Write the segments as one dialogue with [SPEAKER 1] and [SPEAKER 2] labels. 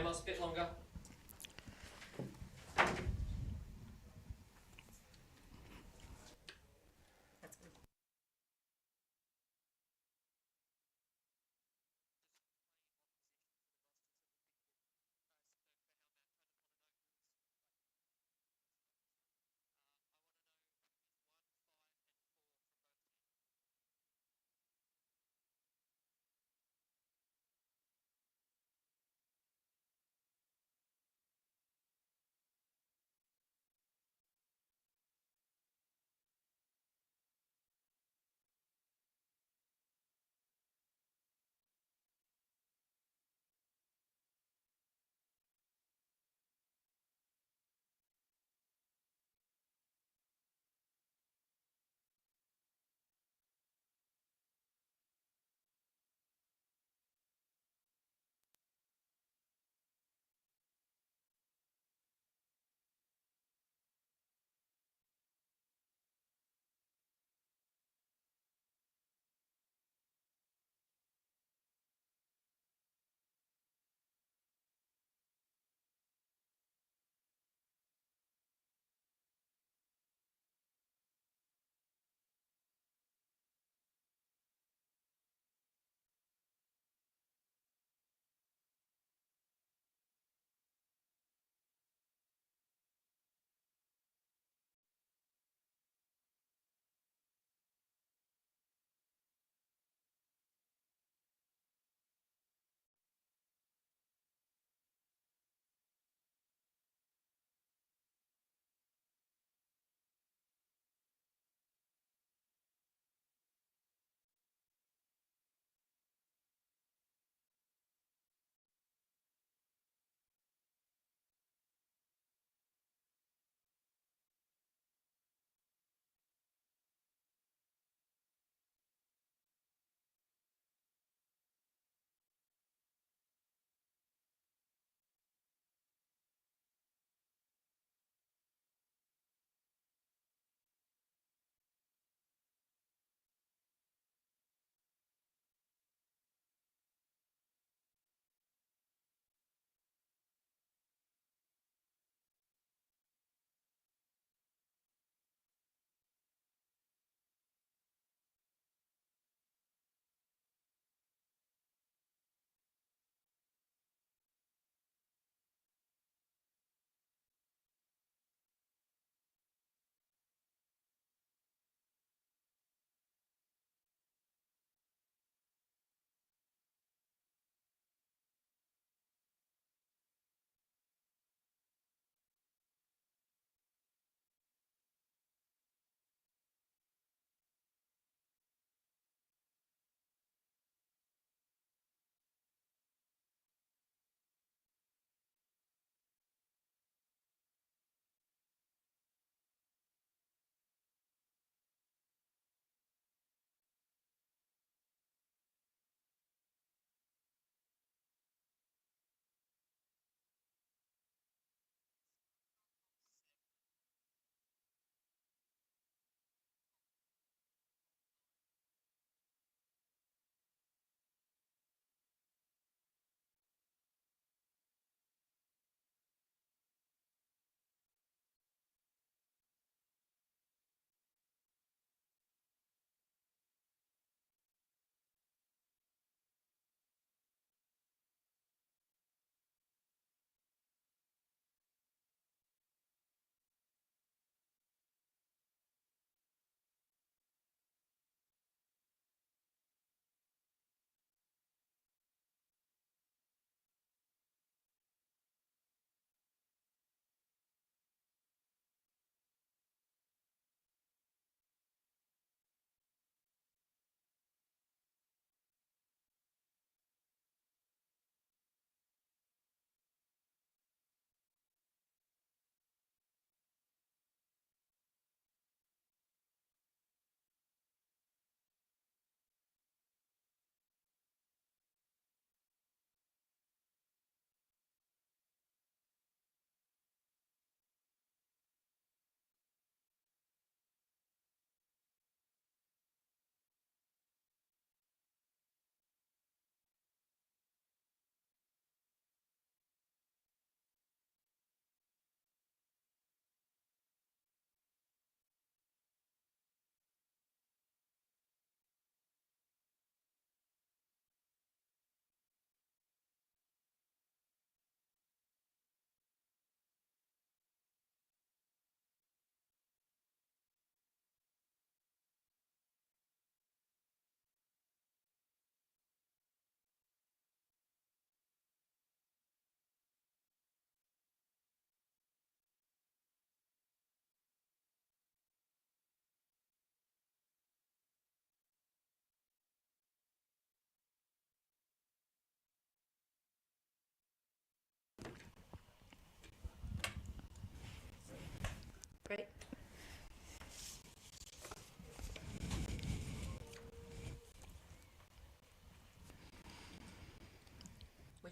[SPEAKER 1] last a bit longer.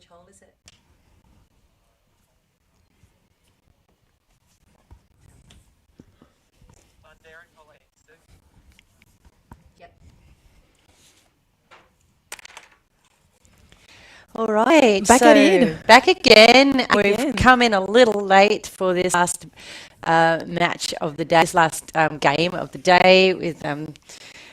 [SPEAKER 1] hole is it? Yep. All right,
[SPEAKER 2] Back
[SPEAKER 1] so
[SPEAKER 2] at it.
[SPEAKER 1] back again. We've
[SPEAKER 2] Again.
[SPEAKER 1] come in a little late for this last match of the day, this last game of the day with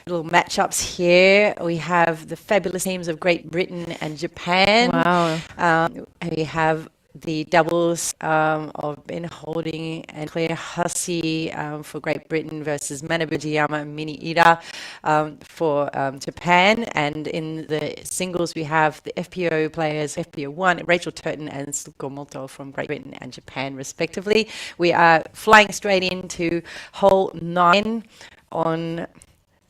[SPEAKER 1] little matchups here. We have the fabulous teams of Great Britain and Japan.
[SPEAKER 2] Wow.
[SPEAKER 1] And we have the doubles of Ben Holding and Claire Hussey for Great Britain versus Manabu Jiyama and Mini Ida for Japan. And in the singles, we have the FPO players, FPO1, Rachel Turton and Suko Moto from Great Britain and Japan, respectively. We are flying straight into hole 9 on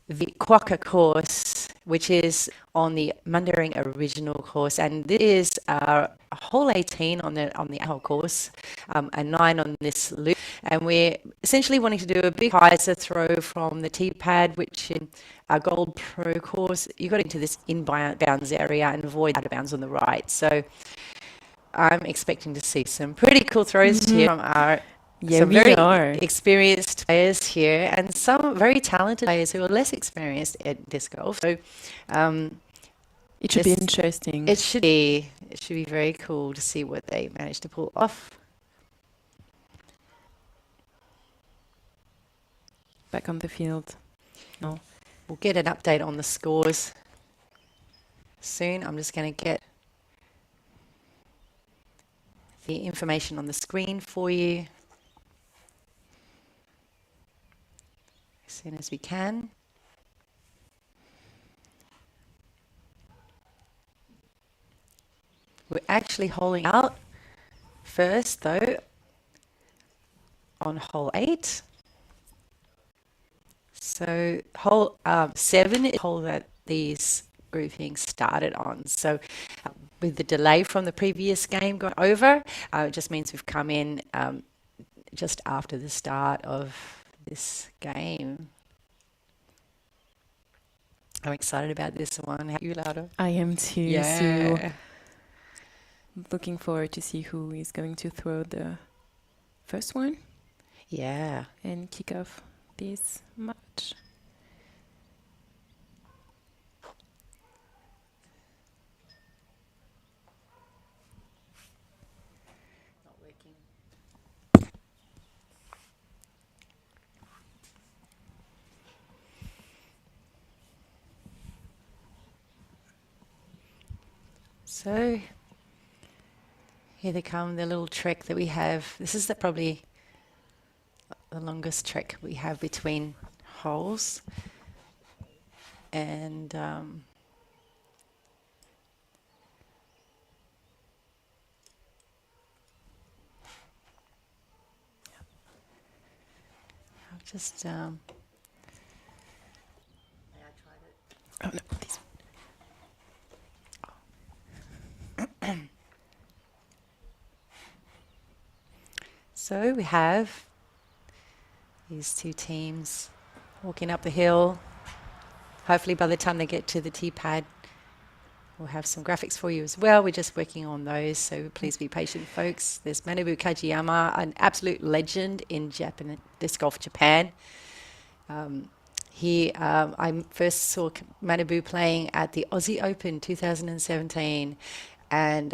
[SPEAKER 1] the Quokka course, which is on the Mandarin original course, and this is hole 18 on the whole course, and 9 on this loop. And we're essentially wanting to do a big hyzer throw from the tee pad, which in our Gold Pro course, you got into this inbounds area and avoid out of bounds on the right. So I'm expecting to see some pretty cool throws here from our some
[SPEAKER 2] we
[SPEAKER 1] very
[SPEAKER 2] are.
[SPEAKER 1] experienced players here and some very talented players who are less experienced at disc golf. So
[SPEAKER 2] It should be interesting.
[SPEAKER 1] it should be very cool to see what they manage to pull off.
[SPEAKER 2] Back on the field. No.
[SPEAKER 1] We'll get an update on the scores soon. I'm just going to get the information on the screen for you as soon as we can. We're actually holding out first, though, on hole 8. So hole 7 is the hole that these groupings started on. So with the delay from the previous game got over, it just means we've come in just after the start of this game. I'm excited about this one. How are you, Laura?
[SPEAKER 2] I am too.
[SPEAKER 1] Yeah.
[SPEAKER 2] So looking forward to see who is going to throw the first one.
[SPEAKER 1] Yeah.
[SPEAKER 2] And kick off this match.
[SPEAKER 1] Not working. So here they come, the little trek that we have. This is probably the longest trek we have between holes. And I'll just
[SPEAKER 2] Oh no, this one.
[SPEAKER 1] So we have these two teams walking up the hill. Hopefully by the time they get to the tee pad, we'll have some graphics for you as well. We're just working on those, so please be patient, folks. There's Manabu Kajiyama, an absolute legend in Japan, disc golf Japan. I first saw Manabu playing at the Aussie Open 2017, and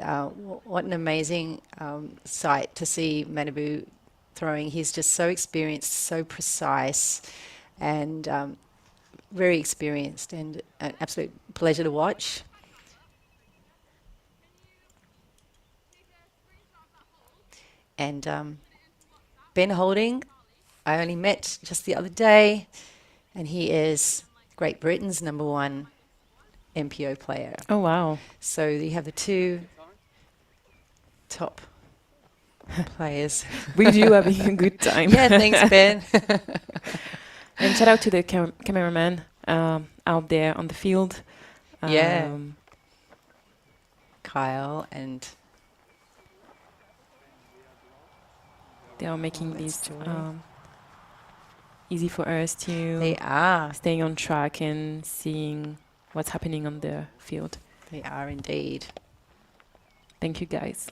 [SPEAKER 1] what an amazing sight to see Manabu throwing. He's just so experienced, so precise, and very experienced, and an absolute pleasure to watch. And Ben Holding, I only met just the other day, and he is Great Britain's #1 MPO player.
[SPEAKER 2] Oh, wow.
[SPEAKER 1] So you have the two top players.
[SPEAKER 2] We do having a good time.
[SPEAKER 1] Yeah, thanks, Ben.
[SPEAKER 2] And shout out to the cameraman out there on the field.
[SPEAKER 1] Yeah. Kyle and
[SPEAKER 2] they are making
[SPEAKER 1] that's
[SPEAKER 2] this
[SPEAKER 1] Joy.
[SPEAKER 2] easy for us to
[SPEAKER 1] They are.
[SPEAKER 2] stay on track and seeing what's happening on the field.
[SPEAKER 1] They are indeed.
[SPEAKER 2] Thank you, guys.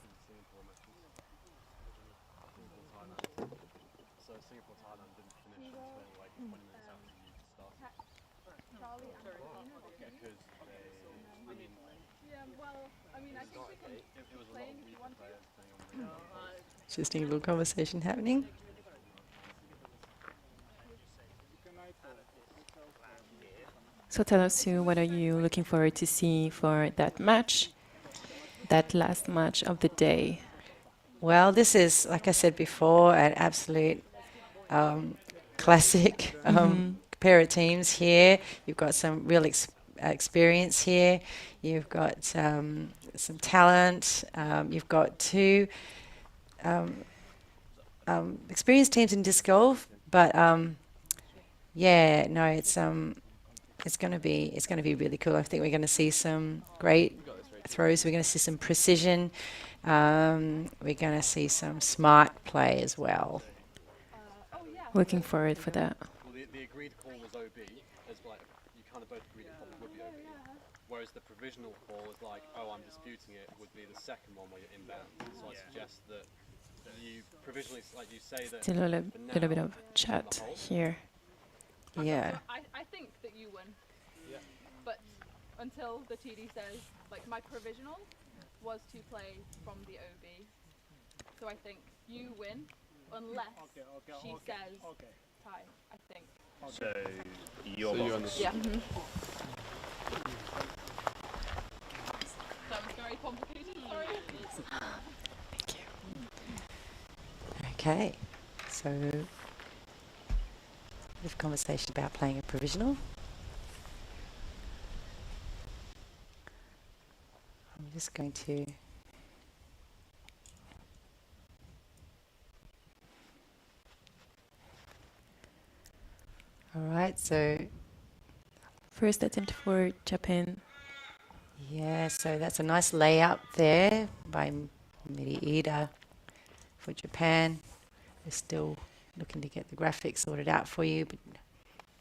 [SPEAKER 1] Interesting little conversation happening.
[SPEAKER 2] So tell us, Sue, what are you looking forward to see for that match, that last match of the day?
[SPEAKER 1] Well, this is, like I said before, an absolute classic pair of teams here. You've got some real experience here. You've got some talent. You've got two experienced teams in disc golf, but yeah, no, it's going to be really cool. I think we're going to see some great throws. We're going to see some precision. We're going to see some smart play as well.
[SPEAKER 2] Looking forward for that.
[SPEAKER 3] Well, the agreed call was OB, as like you kind of both agreed it probably would be OB. Whereas the provisional call is like, oh, I'm disputing it, would be the second one where you're inbound. So I suggest that you provisionally, like you say that.
[SPEAKER 2] Still a little bit of chat here.
[SPEAKER 1] Yeah.
[SPEAKER 4] I think that you win. Yeah. But until the TD says, like, my provisional was to play from the OB. So I think you win unless she says tie, I think.
[SPEAKER 5] So you're
[SPEAKER 4] Yeah. That was very complicated, sorry.
[SPEAKER 2] Thank you.
[SPEAKER 1] Okay. So, we have a conversation about playing a provisional. I'm just going to. All right, so
[SPEAKER 2] First attempt for Japan.
[SPEAKER 1] yeah, so that's a nice layup there by Ida for Japan. We're still looking to get the graphics sorted out for you, but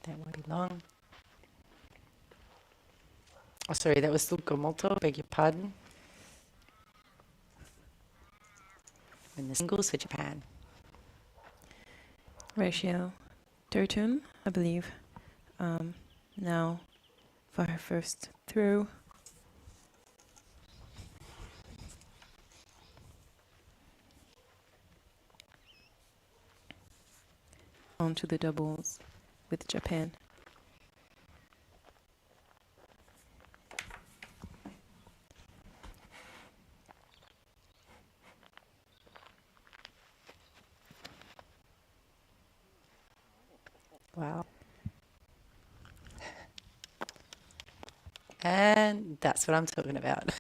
[SPEAKER 1] that won't be long. Oh, sorry, that was Molto, beg your pardon. And the singles for Japan.
[SPEAKER 2] Rachel Turton, I believe, now for her first throw. On to the doubles with Japan.
[SPEAKER 1] Wow. And that's what I'm talking about.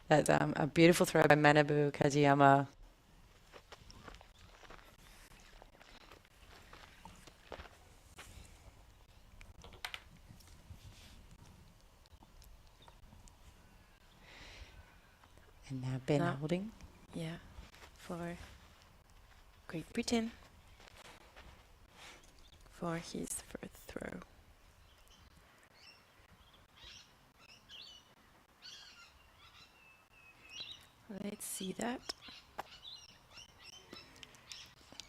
[SPEAKER 1] That's a beautiful throw by Manabu Kajiyama. And now Ben
[SPEAKER 2] Now-
[SPEAKER 1] holding.
[SPEAKER 2] Yeah, for Great Britain for his first throw. Let's see that.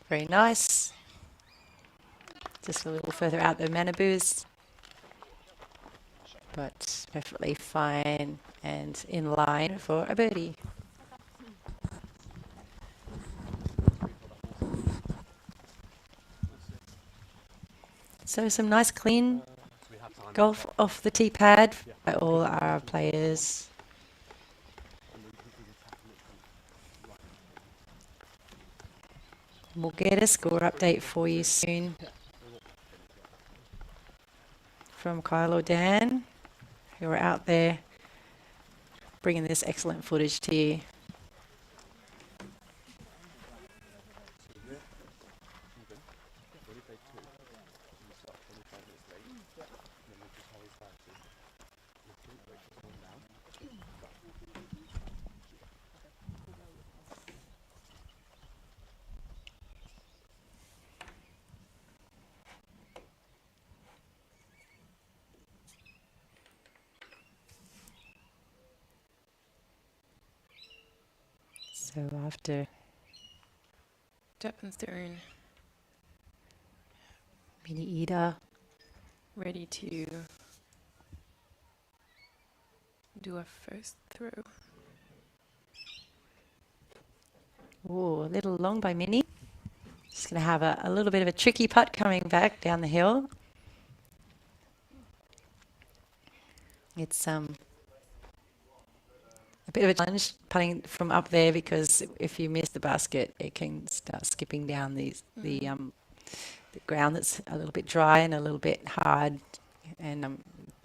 [SPEAKER 1] Very nice. Just a little further out the Manabus. But perfectly fine and in line for a birdie. So some nice clean golf off the tee pad by all our players. We'll get a score update for you soon from Kyle or Dan, who are out there bringing this excellent footage to you. So after
[SPEAKER 2] Japan's turn.
[SPEAKER 1] Mini Ida,
[SPEAKER 2] Ready to do a first throw.
[SPEAKER 1] oh, a little long by Mini. She's going to have a little bit of a tricky putt coming back down the hill. It's a bit of a challenge putting from up there, because if you miss the basket, it can start skipping down the ground that's a little bit dry and a little bit hard, and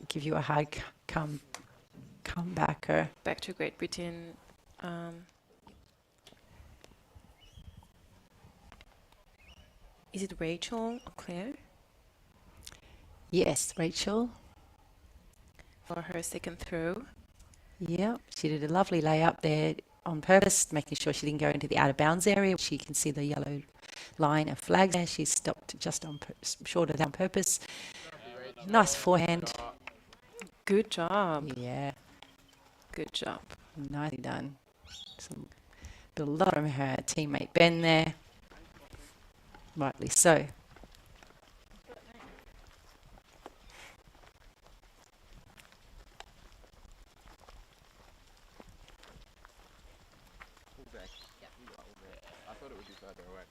[SPEAKER 1] give you a hard comebacker.
[SPEAKER 2] Back to Great Britain. Is it Rachel or Claire
[SPEAKER 1] Yes, Rachel.
[SPEAKER 2] for her second throw?
[SPEAKER 1] Yeah, she did a lovely layup there on purpose, making sure she didn't go into the out of bounds area. She can see the yellow line of flags there. She stopped just short of that on purpose. Nice forehand.
[SPEAKER 2] Good job.
[SPEAKER 1] Yeah,
[SPEAKER 2] Good job.
[SPEAKER 1] nicely done. A lot from her teammate Ben there. Rightly so.
[SPEAKER 3] All day.
[SPEAKER 4] Yeah.
[SPEAKER 3] All day. I thought it would be further away.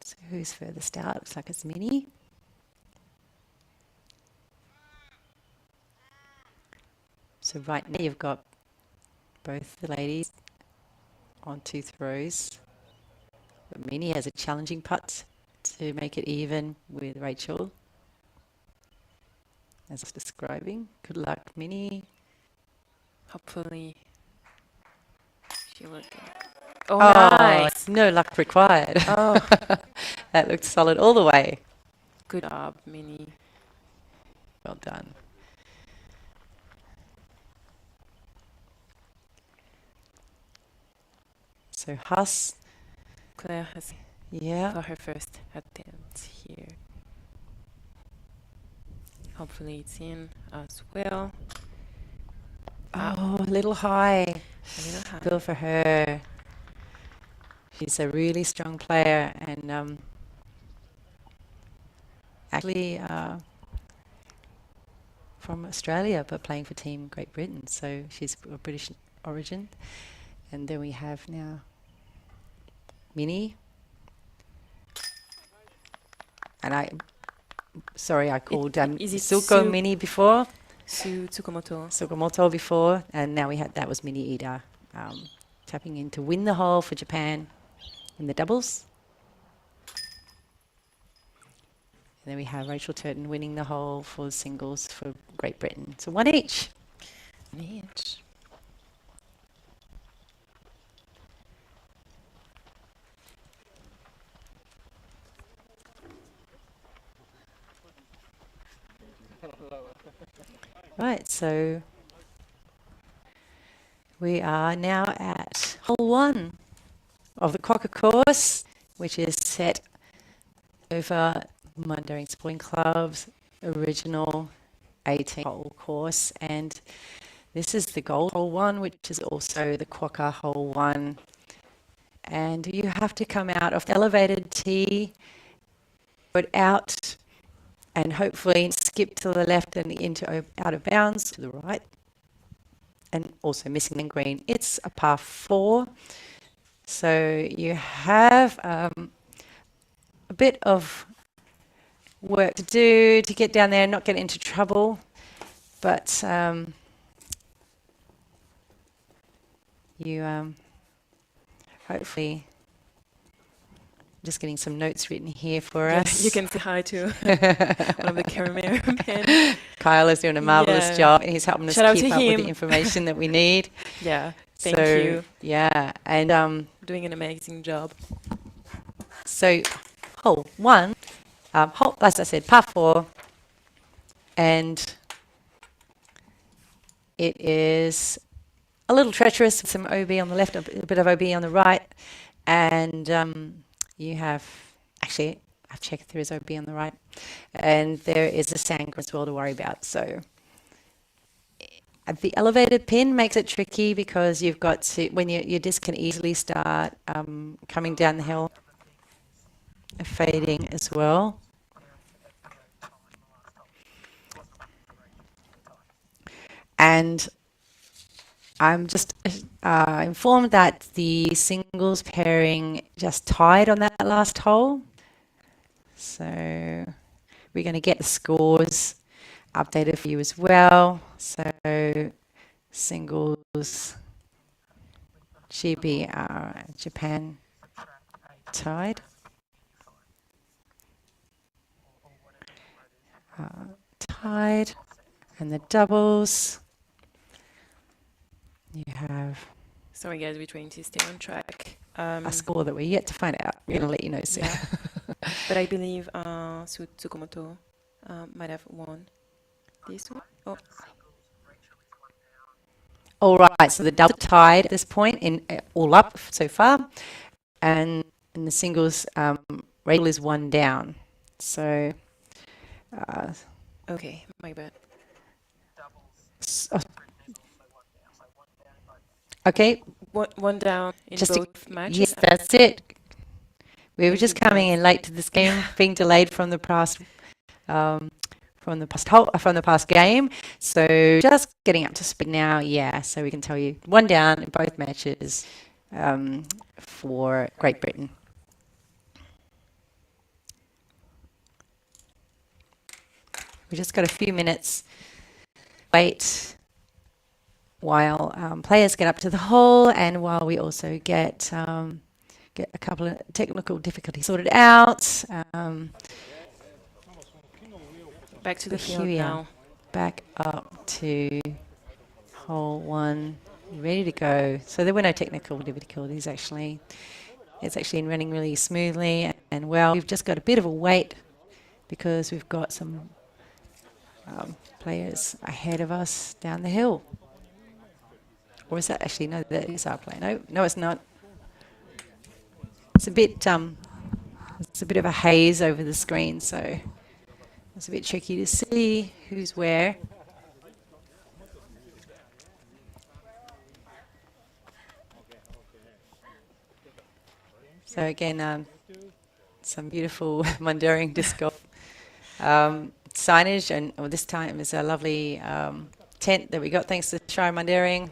[SPEAKER 1] So who's furthest out? Looks like it's Minnie. So right now you've got both the ladies on 2 throws. But Minnie has a challenging putt to make it even with Rachel, as I was describing. Good luck, Minnie.
[SPEAKER 2] Hopefully she will get. Oh,
[SPEAKER 1] Oh,
[SPEAKER 2] nice.
[SPEAKER 1] no luck required.
[SPEAKER 2] Oh,
[SPEAKER 1] That looked solid all the way.
[SPEAKER 2] good job, Minnie.
[SPEAKER 1] Well done. So Huss,
[SPEAKER 2] Claire has
[SPEAKER 1] yeah.
[SPEAKER 2] for her first attempt here. Hopefully it's in as well.
[SPEAKER 1] Oh, a little high.
[SPEAKER 2] A little high.
[SPEAKER 1] Good for her. She's a really strong player, and actually from Australia, but playing for Team Great Britain. So she's of British origin. And then we have now Minnie. And I called
[SPEAKER 2] is it
[SPEAKER 1] Suko
[SPEAKER 2] Su-
[SPEAKER 1] Minnie before,
[SPEAKER 2] Sue Tsukamoto.
[SPEAKER 1] Sukamoto before, and now that was Minnie Ida, tapping in to win the hole for Japan in the doubles. And then we have Rachel Turton winning the hole for singles for Great Britain. So one each.
[SPEAKER 2] Each.
[SPEAKER 1] Right, so we are now at hole 1 of the Crocker course, which is set over Mundaring Sporting Club's original 18-hole course. And this is the gold hole 1, which is also the Crocker hole 1. And you have to come out of the elevated tee, put out, and hopefully skip to the left and into out of bounds to the right, and also missing the green. It's a par 4, so you have a bit of work to do to get down there and not get into trouble, but you hopefully. Just getting some notes written here for us.
[SPEAKER 2] You can say hi to one of the cameramen.
[SPEAKER 1] Kyle is doing a marvelous
[SPEAKER 2] Yeah.
[SPEAKER 1] job. He's helping us
[SPEAKER 2] Shout out
[SPEAKER 1] keep
[SPEAKER 2] to
[SPEAKER 1] up with the
[SPEAKER 2] him.
[SPEAKER 1] information that we need.
[SPEAKER 2] Yeah, thank
[SPEAKER 1] So,
[SPEAKER 2] you.
[SPEAKER 1] Yeah, and
[SPEAKER 2] Doing an amazing job.
[SPEAKER 1] so hole 1, as I said, par 4, and it is a little treacherous with some OB on the left, a bit of OB on the right, and you have actually, I've checked there is OB on the right, and there is a Sangha as well to worry about. So the elevated pin makes it tricky because you've got to, when your disc can easily start coming down the hill, fading as well. And I'm just informed that the singles pairing just tied on that last hole. So we're going to get the scores updated for you as well. So singles, GBR, Japan tied. Tied. And the doubles, you have
[SPEAKER 2] Sorry, guys, we're trying to stay on track.
[SPEAKER 1] a score that we're yet to find out. We're going to let you know soon.
[SPEAKER 2] Yeah. But I believe Tsukumoto might have won this one. Oh,
[SPEAKER 1] All right, so the double tied at this point in all up so far, and in the singles, Rachel is one down. So,
[SPEAKER 2] okay, my bad.
[SPEAKER 1] oh, okay,
[SPEAKER 2] One down in
[SPEAKER 1] just to,
[SPEAKER 2] both matches.
[SPEAKER 1] yes, that's it. We were
[SPEAKER 2] Thank
[SPEAKER 1] just
[SPEAKER 2] you,
[SPEAKER 1] coming
[SPEAKER 2] guys.
[SPEAKER 1] in late to this game, being delayed from the past from the past game. So just getting up to speed now. Yeah, so we can tell you one down in both matches for Great Britain. We just got a few minutes wait while players get up to the hole, and while we also get a couple of technical difficulties sorted out.
[SPEAKER 2] Back to the
[SPEAKER 1] Here
[SPEAKER 2] field
[SPEAKER 1] we are.
[SPEAKER 2] now.
[SPEAKER 1] Back up to hole one, ready to go. So there were no technical difficulties actually. It's actually running really smoothly and well. We've just got a bit of a wait because we've got some players ahead of us down the hill. Or is that actually, no, that is our play. No, it's not. It's a bit of a haze over the screen, so it's a bit tricky to see who's where. So again, some beautiful Mundaring disc golf signage, and this time is a lovely tent that we got thanks to Shire Mundaring.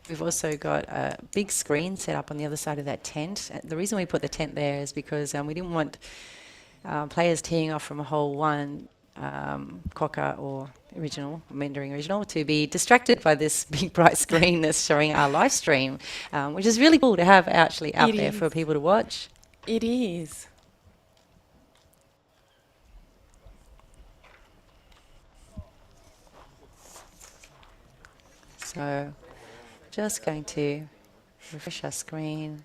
[SPEAKER 1] We've also got a big screen set up on the other side of that tent. The reason we put the tent there is because we didn't want players teeing off from a hole one, Cocker or Mandarin Original, to be distracted by this big bright screen that's showing our live stream, which is really cool to have actually out there for people to watch.
[SPEAKER 2] It is.
[SPEAKER 1] So just going to refresh our screen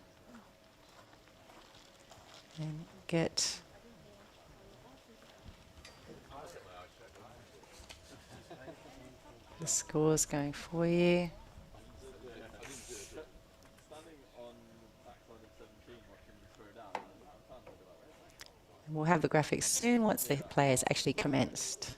[SPEAKER 1] and get the scores going for you. And we'll have the graphics soon once the players actually commenced.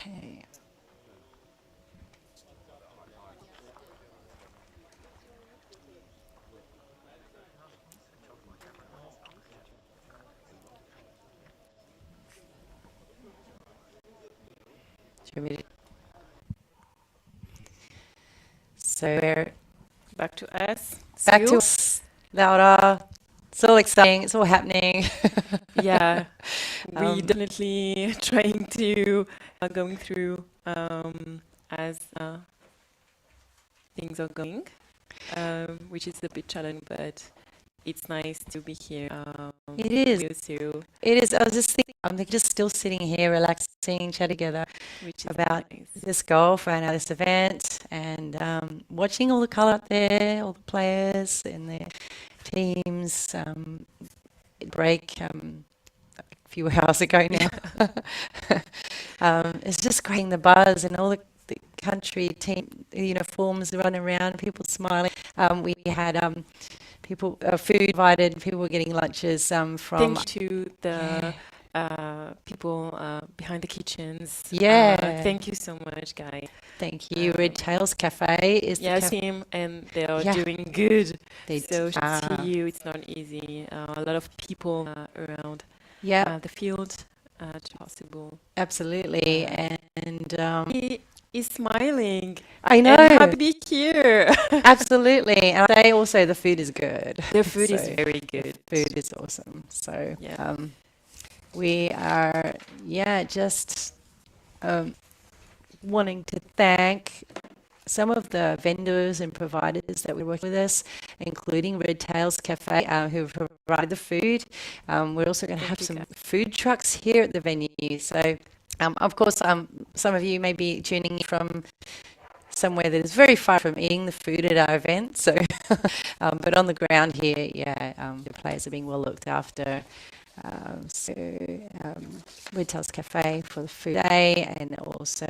[SPEAKER 1] Okay. So we're
[SPEAKER 2] Back to us.
[SPEAKER 1] back to
[SPEAKER 2] Sue?
[SPEAKER 1] us, Laura. It's all exciting. It's all happening.
[SPEAKER 2] Yeah, we definitely trying to going through as things are going, which is a bit challenging, but it's nice to be here.
[SPEAKER 1] It is.
[SPEAKER 2] With you,
[SPEAKER 1] It is. I was just thinking, I'm just still sitting here, relaxing, chat together
[SPEAKER 2] which is
[SPEAKER 1] about
[SPEAKER 2] nice.
[SPEAKER 1] this golf and this event, and watching all the colour out there, all the players and their teams. break a few hours ago now. It's just creating the buzz and all the country team uniforms running around, people smiling. We had people food provided, people were getting lunches from.
[SPEAKER 2] Thank you to
[SPEAKER 1] Yeah.
[SPEAKER 2] the people behind the kitchens.
[SPEAKER 1] Yeah.
[SPEAKER 2] Thank you so much, guys.
[SPEAKER 1] Thank you. Red Tails Cafe is the
[SPEAKER 2] Yeah,
[SPEAKER 1] cafe.
[SPEAKER 2] team, and they are
[SPEAKER 1] Yeah.
[SPEAKER 2] doing good.
[SPEAKER 1] They
[SPEAKER 2] So
[SPEAKER 1] d-
[SPEAKER 2] to you, it's not easy. A lot of people around
[SPEAKER 1] Yeah,
[SPEAKER 2] the field to possible.
[SPEAKER 1] absolutely. And
[SPEAKER 2] He is smiling
[SPEAKER 1] I
[SPEAKER 2] and
[SPEAKER 1] know,
[SPEAKER 2] happy to be here.
[SPEAKER 1] absolutely. And I say also the food is good.
[SPEAKER 2] The food is
[SPEAKER 1] So
[SPEAKER 2] very good.
[SPEAKER 1] food is awesome. So
[SPEAKER 2] Yeah.
[SPEAKER 1] we are, just wanting to thank some of the vendors and providers that were working with us, including Red Tails Cafe, who provided the food. We're also going to
[SPEAKER 2] Thank
[SPEAKER 1] have
[SPEAKER 2] you,
[SPEAKER 1] some
[SPEAKER 2] guys.
[SPEAKER 1] food trucks here at the venue. So, of course, some of you may be tuning in from somewhere that is very far from eating the food at our event. So, but on the ground here, the players are being well looked after. Red Tails Cafe for the food day, and also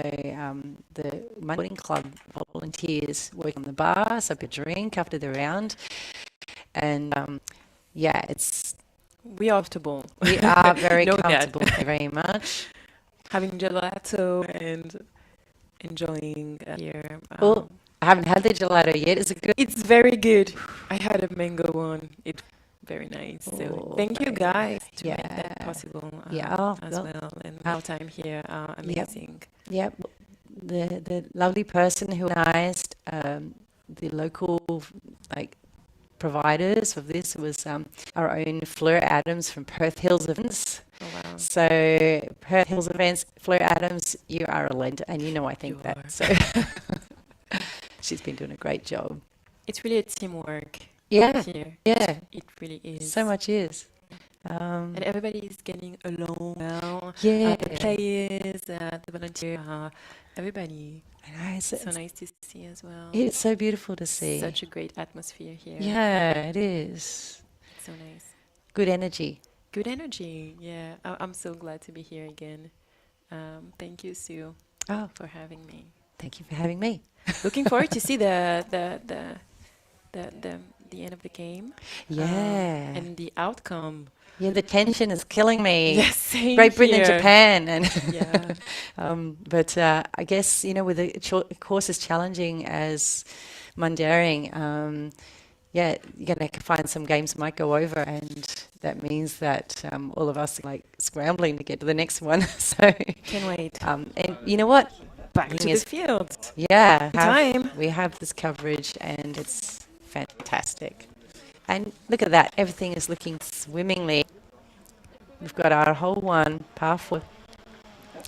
[SPEAKER 1] the Morning Club volunteers work on the bar, so a drink after the round. And it's
[SPEAKER 2] We are comfortable.
[SPEAKER 1] we are very
[SPEAKER 2] Know that.
[SPEAKER 1] comfortable. Thank you very much.
[SPEAKER 2] Having gelato and enjoying here.
[SPEAKER 1] Oh, I haven't had the gelato yet. Is it good?
[SPEAKER 2] It's very good. I had a mango one. It's very nice. So
[SPEAKER 1] Oh,
[SPEAKER 2] thank you
[SPEAKER 1] very
[SPEAKER 2] guys
[SPEAKER 1] nice.
[SPEAKER 2] to make that
[SPEAKER 1] Yeah.
[SPEAKER 2] possible
[SPEAKER 1] Yeah,
[SPEAKER 2] as
[SPEAKER 1] well,
[SPEAKER 2] well. And our time here, amazing.
[SPEAKER 1] Yep. The lovely person who organized the local providers of this was our own Fleur Adams from Perth Hills Events.
[SPEAKER 2] Oh, wow.
[SPEAKER 1] So Perth Hills Events, Fleur Adams, you are a legend, and I think
[SPEAKER 2] You
[SPEAKER 1] that.
[SPEAKER 2] are.
[SPEAKER 1] So she's been doing a great job.
[SPEAKER 2] It's really a teamwork
[SPEAKER 1] Yeah,
[SPEAKER 2] here.
[SPEAKER 1] yeah,
[SPEAKER 2] It really is.
[SPEAKER 1] so much is.
[SPEAKER 2] And everybody is getting along well.
[SPEAKER 1] Yeah,
[SPEAKER 2] The players, the volunteers, everybody.
[SPEAKER 1] I know,
[SPEAKER 2] So nice to see as well.
[SPEAKER 1] it's so beautiful to see.
[SPEAKER 2] Such a great atmosphere here.
[SPEAKER 1] Yeah, it is.
[SPEAKER 2] It's so nice.
[SPEAKER 1] Good energy.
[SPEAKER 2] Good energy. Yeah, I'm so glad to be here again. Thank you, Sue,
[SPEAKER 1] Oh,
[SPEAKER 2] for having me.
[SPEAKER 1] thank you for having me.
[SPEAKER 2] Looking forward to see the end of the game.
[SPEAKER 1] Yeah.
[SPEAKER 2] And the outcome.
[SPEAKER 1] Yeah, the tension is killing me.
[SPEAKER 2] Yes, same
[SPEAKER 1] Great Britain and
[SPEAKER 2] here.
[SPEAKER 1] Japan, and
[SPEAKER 2] Yeah.
[SPEAKER 1] but I guess with the course as challenging as Mundaring, you're going to find some games might go over, and that means that all of us are scrambling to get to the next one. So
[SPEAKER 2] Can't wait.
[SPEAKER 1] and you know what?
[SPEAKER 2] Back
[SPEAKER 1] Thing
[SPEAKER 2] to the
[SPEAKER 1] is-
[SPEAKER 2] field.
[SPEAKER 1] Yeah,
[SPEAKER 2] Time.
[SPEAKER 1] we have this coverage, and it's fantastic. And look at that, everything is looking swimmingly. We've got our hole one, par four.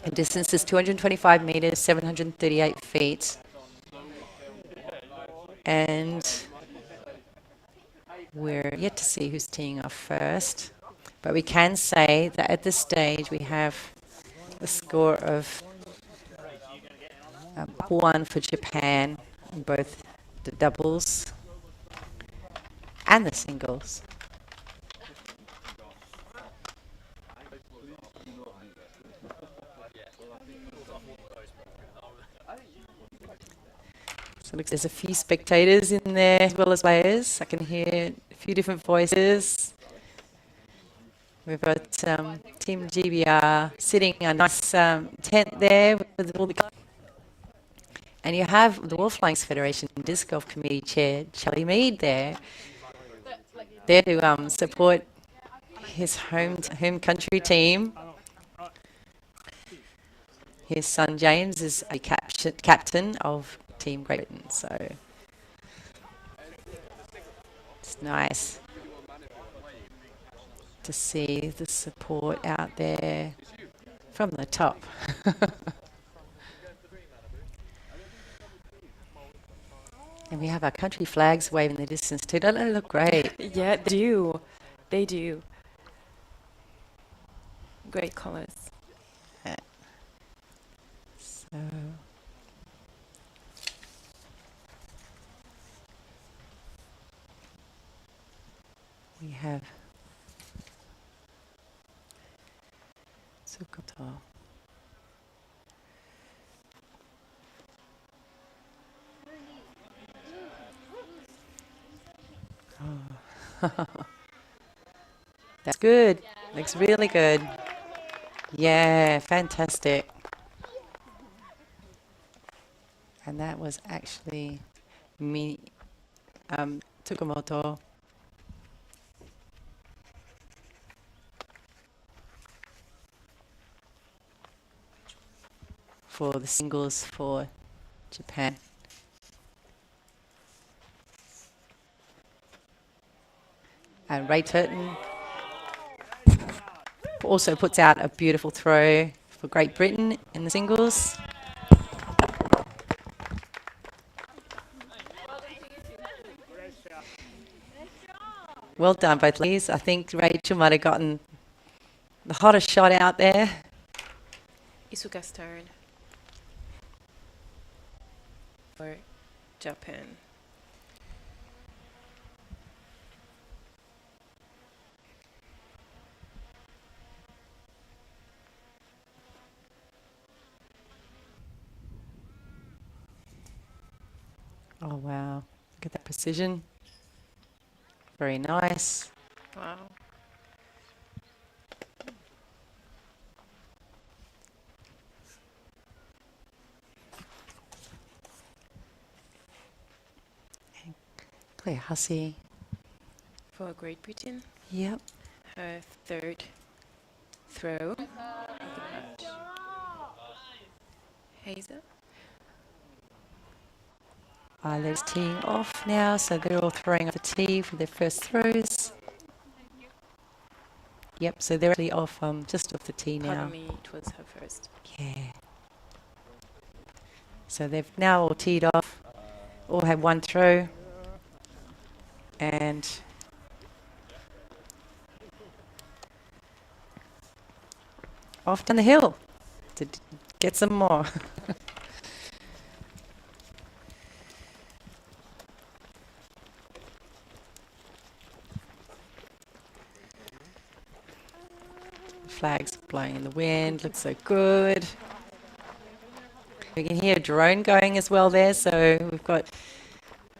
[SPEAKER 1] The distance is 225 meters, 738 feet. And we're yet to see who's teeing off first. But we can say that at this stage we have a score of 1 for Japan in both the doubles and the singles. So it looks there's a few spectators in there as well as players. I can hear a few different voices. We've got Team GBR sitting in a nice tent there with all the. And you have the World Flying Federation Disc Golf Committee Chair Charlie Mead there to support his home country team. His son James is a captain of Team Great Britain, so it's nice to see the support out there from the top. And we have our country flags waving in the distance too. Don't they look great?
[SPEAKER 2] Yeah, they do. They do. Great colors.
[SPEAKER 1] So we have Sukoto. That's good. Looks really good. Yeah, fantastic. And that was actually me, Tsukamoto. For the singles for Japan. And Ray Turton also puts out a beautiful throw for Great Britain in the singles. Well done, both ladies. I think Rachel might have gotten the hottest shot out there.
[SPEAKER 2] Isuka's turn for Japan.
[SPEAKER 1] Oh, wow. Look at that precision. Very nice.
[SPEAKER 2] Wow.
[SPEAKER 1] Claire Hussey.
[SPEAKER 2] For Great Britain,
[SPEAKER 1] Yep.
[SPEAKER 2] her third throw of the match. Hazel.
[SPEAKER 1] They're teeing off now, so they're all throwing off the tee for their first throws. Yep, so they're actually off, just off the tee now.
[SPEAKER 2] Pardon me, it was her first.
[SPEAKER 1] Yeah. So they've now all teed off, all had one throw, and off down the hill to get some more. Flags blowing in the wind, looks so good. We can hear a drone going as well there, so we've got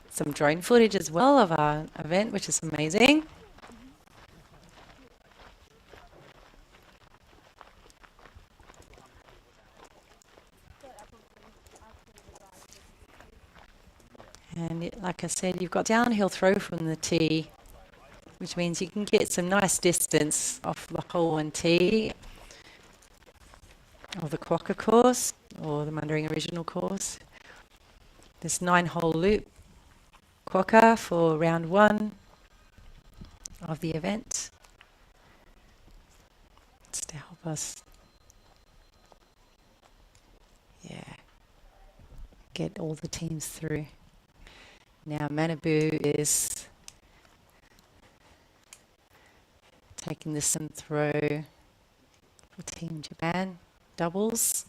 [SPEAKER 1] some drone footage as well of our event, which is amazing. And like I said, you've got downhill throw from the tee, which means you can get some nice distance off the hole and tee of the Quokka course or the Mundering Original course. This 9-hole loop Quokka for round 1 of the event. It's to help us, get all the teams through. Now Manabu is taking this and throw for Team Japan doubles.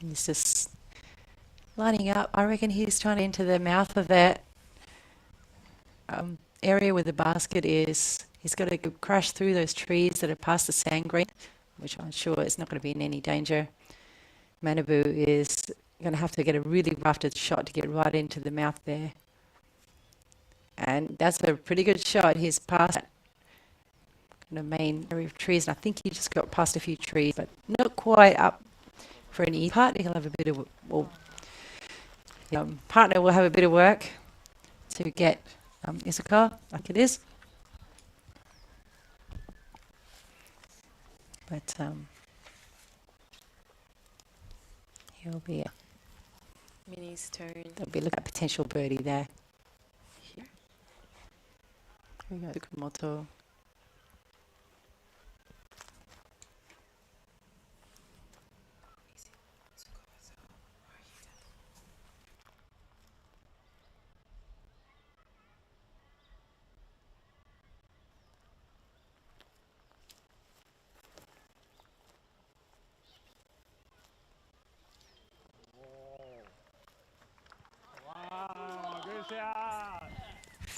[SPEAKER 1] He's just lining up. I reckon he's trying to enter the mouth of that area where the basket is. He's got to crash through those trees that are past the sand green, which I'm sure is not going to be in any danger. Manabu is going to have to get a really roughed shot to get right into the mouth there. And that's a pretty good shot. He's past the main area of trees, and I think he just got past a few trees, but not quite up for an E putt. He'll have a bit of, well, partner will have a bit of work to get Isuka like it is. But he'll be,
[SPEAKER 2] Minnie's turn.
[SPEAKER 1] there'll be a look at potential birdie there.
[SPEAKER 2] Here.
[SPEAKER 1] Here we go, Tsukamoto.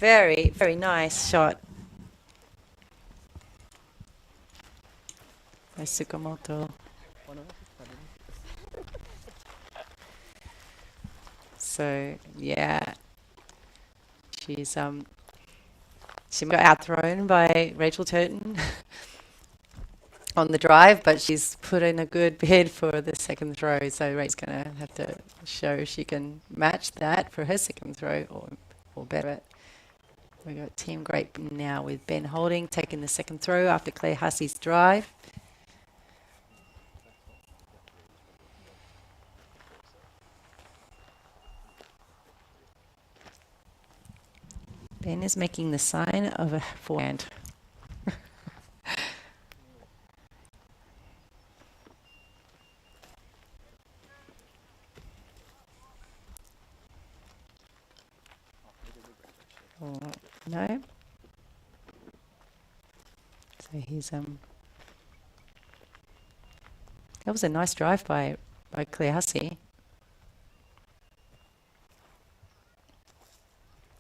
[SPEAKER 1] Very, very nice shot by Tsukamoto. So yeah, she's she got outthrown by Rachel Turton on the drive, but she's put in a good bid for the second throw. So Rachel's gonna have to show she can match that for her second throw or better. We got Team Great now with Ben Holding taking the second throw after Claire Hussey's drive. Ben is making the sign of a forehand. Oh, no. So he's that was a nice drive by Claire Hussey.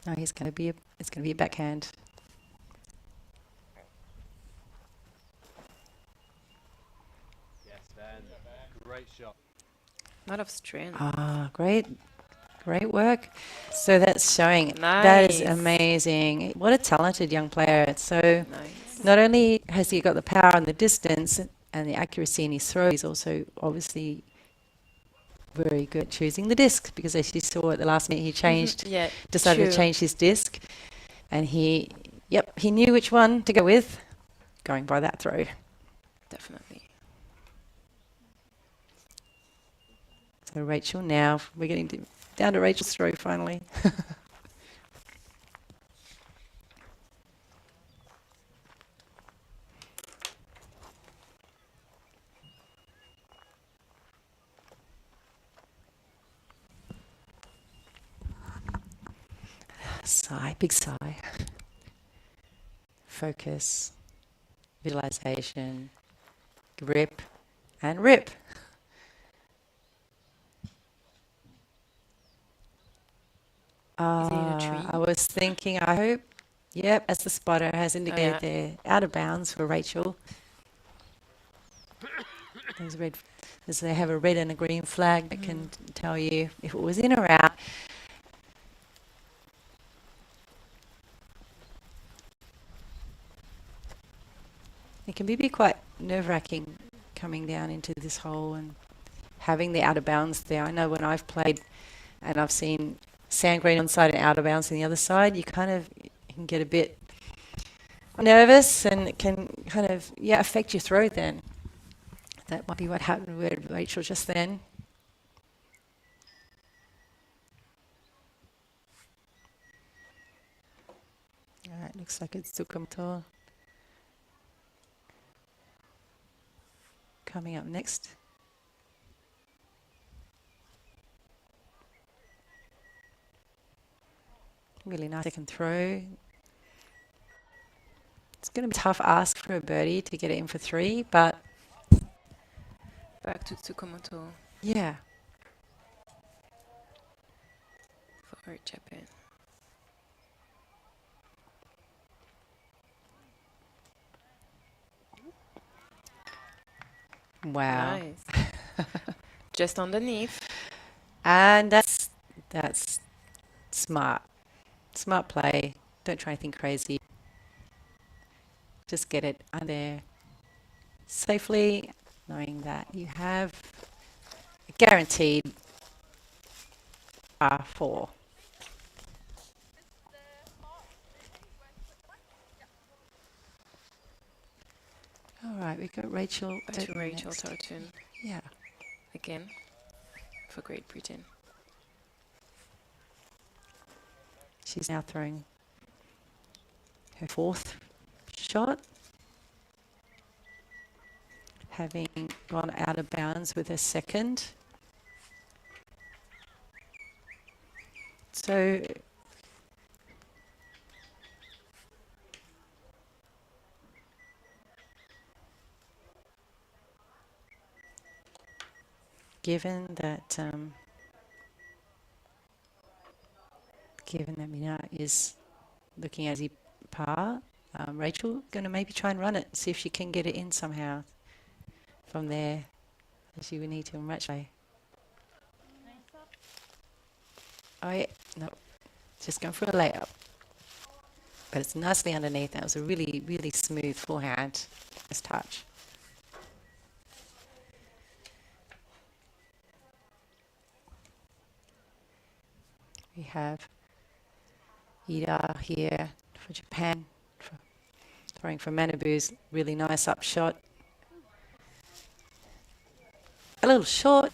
[SPEAKER 1] No, it's going to be a backhand.
[SPEAKER 3] Yes, Ben. Great shot.
[SPEAKER 2] A lot of strength.
[SPEAKER 1] Ah, great work. So that's showing. That is
[SPEAKER 2] Nice.
[SPEAKER 1] amazing. What a talented young player. So
[SPEAKER 2] Nice.
[SPEAKER 1] not only has he got the power and the distance and the accuracy in his throw, he's also obviously very good at choosing the disc, because as you saw at the last minute, he changed,
[SPEAKER 2] Yeah,
[SPEAKER 1] decided to
[SPEAKER 2] true.
[SPEAKER 1] change his disc, and he knew which one to go with, going by that throw.
[SPEAKER 2] Definitely.
[SPEAKER 1] So Rachel now, we're getting down to Rachel's throw finally. Sigh, big sigh. Focus, visualization, grip, and rip.
[SPEAKER 2] Is it in a tree?
[SPEAKER 1] I was thinking, I hope, yep, as the spotter has indicated,
[SPEAKER 2] yeah.
[SPEAKER 1] they're out of bounds for Rachel. They have a red and a green flag that can tell you if it was in or out. It can be quite nerve-wracking coming down into this hole and having the out of bounds there. I know when I've played and I've seen sand green on side and out of bounds on the other side, you can get a bit nervous, and it can kind of affect your throw then. That might be what happened with Rachel just then. All right, looks like it's Tsukamoto coming up next. Really nice second throw. It's going to be a tough ask for a birdie to get it in for 3, but
[SPEAKER 2] Back to Tsukamoto
[SPEAKER 1] yeah.
[SPEAKER 2] for JPN.
[SPEAKER 1] Wow.
[SPEAKER 2] Nice. Just underneath.
[SPEAKER 1] And that's smart. Smart play. Don't try anything crazy. Just get it under there safely, knowing that you have a guaranteed R4. All right, we've got Rachel.
[SPEAKER 2] Back to
[SPEAKER 1] Turton
[SPEAKER 2] Rachel
[SPEAKER 1] next.
[SPEAKER 2] Turton
[SPEAKER 1] Yeah.
[SPEAKER 2] again for Great Britain.
[SPEAKER 1] She's now throwing her 4th shot, having gone out of bounds with her second. So given that Mina is looking at the par. Rachel, going to maybe try and run it, see if she can get it in somehow from there. She would need to match play. Oh yeah, no, just going for a layup. But it's nicely underneath. That was a really, really smooth forehand. Nice touch. We have Ida here for Japan, throwing for Manabu's really nice up shot. A little short,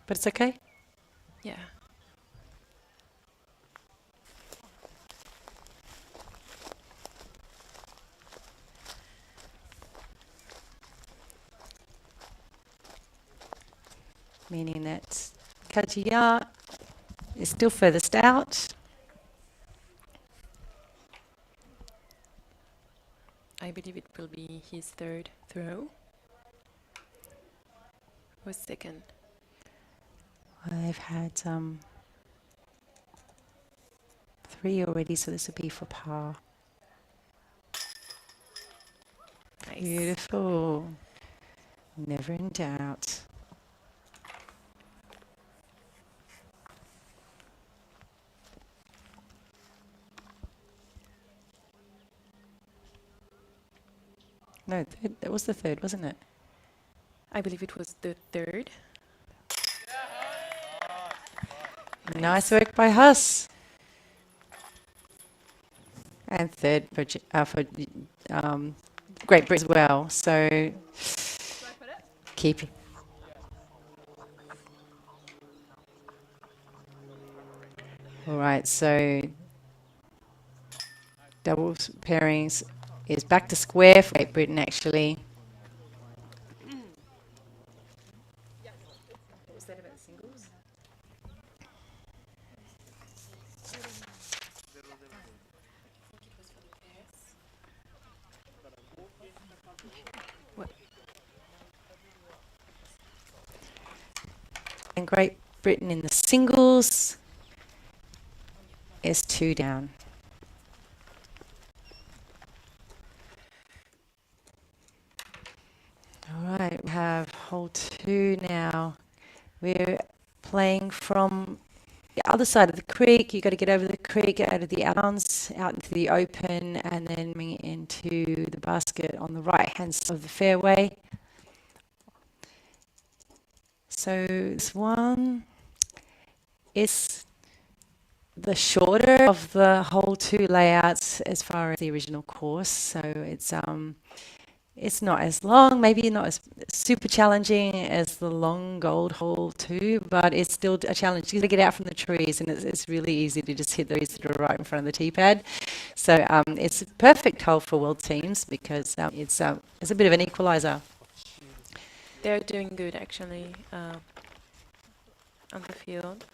[SPEAKER 1] but it's okay.
[SPEAKER 2] Yeah.
[SPEAKER 1] Meaning that Kajiya is still furthest out.
[SPEAKER 2] I believe it will be his third throw. Or second.
[SPEAKER 1] I've had 3 already, so this will be for par.
[SPEAKER 2] Nice.
[SPEAKER 1] Beautiful. Never in doubt. No, that was the third, wasn't it?
[SPEAKER 2] I believe it was the third.
[SPEAKER 1] Nice work by Huss. And third for Great Britain as well. So
[SPEAKER 4] Do I put it?
[SPEAKER 1] keep. All right, so doubles pairings is back to square for Great Britain actually.
[SPEAKER 2] What was that about singles? What?
[SPEAKER 1] And Great Britain in the singles is 2 down. All right, we have hole 2 now. We're playing from the other side of the creek. You've got to get over the creek, out of the outbounds, out into the open, and then bring it into the basket on the right-hand side of the fairway. So this one is the shorter of the hole 2 layouts as far as the original course. So it's not as long, maybe not as super challenging as the long gold hole 2, but it's still a challenge. You got to get out from the trees, and it's really easy to just hit those that are right in front of the tee pad. So it's a perfect hole for world teams because it's a bit of an equalizer.
[SPEAKER 2] They're doing good actually on the field.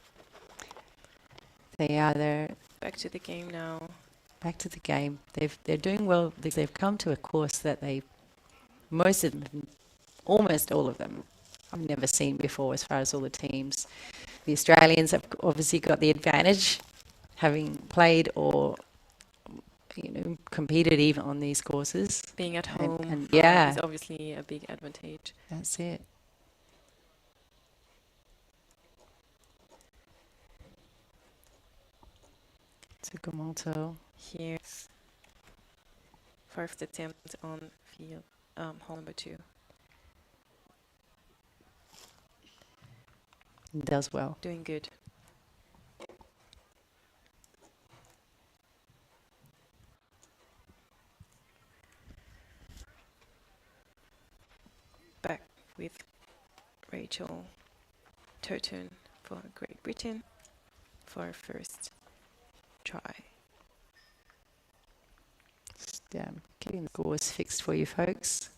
[SPEAKER 1] They are. They're
[SPEAKER 2] Back to the game now.
[SPEAKER 1] back to the game. They're doing well because they've come to a course that most of them, almost all of them, I've never seen before as far as all the teams. The Australians have obviously got the advantage, having played or competed even on these courses.
[SPEAKER 2] Being at
[SPEAKER 1] And-
[SPEAKER 2] home
[SPEAKER 1] and yeah.
[SPEAKER 2] is obviously a big advantage.
[SPEAKER 1] That's it. Tsukamoto.
[SPEAKER 2] Here, first attempt on field, hole number 2.
[SPEAKER 1] Does well.
[SPEAKER 2] Doing good. Back with Rachel Turton for Great Britain for our first try.
[SPEAKER 1] Just getting the scores fixed for you folks.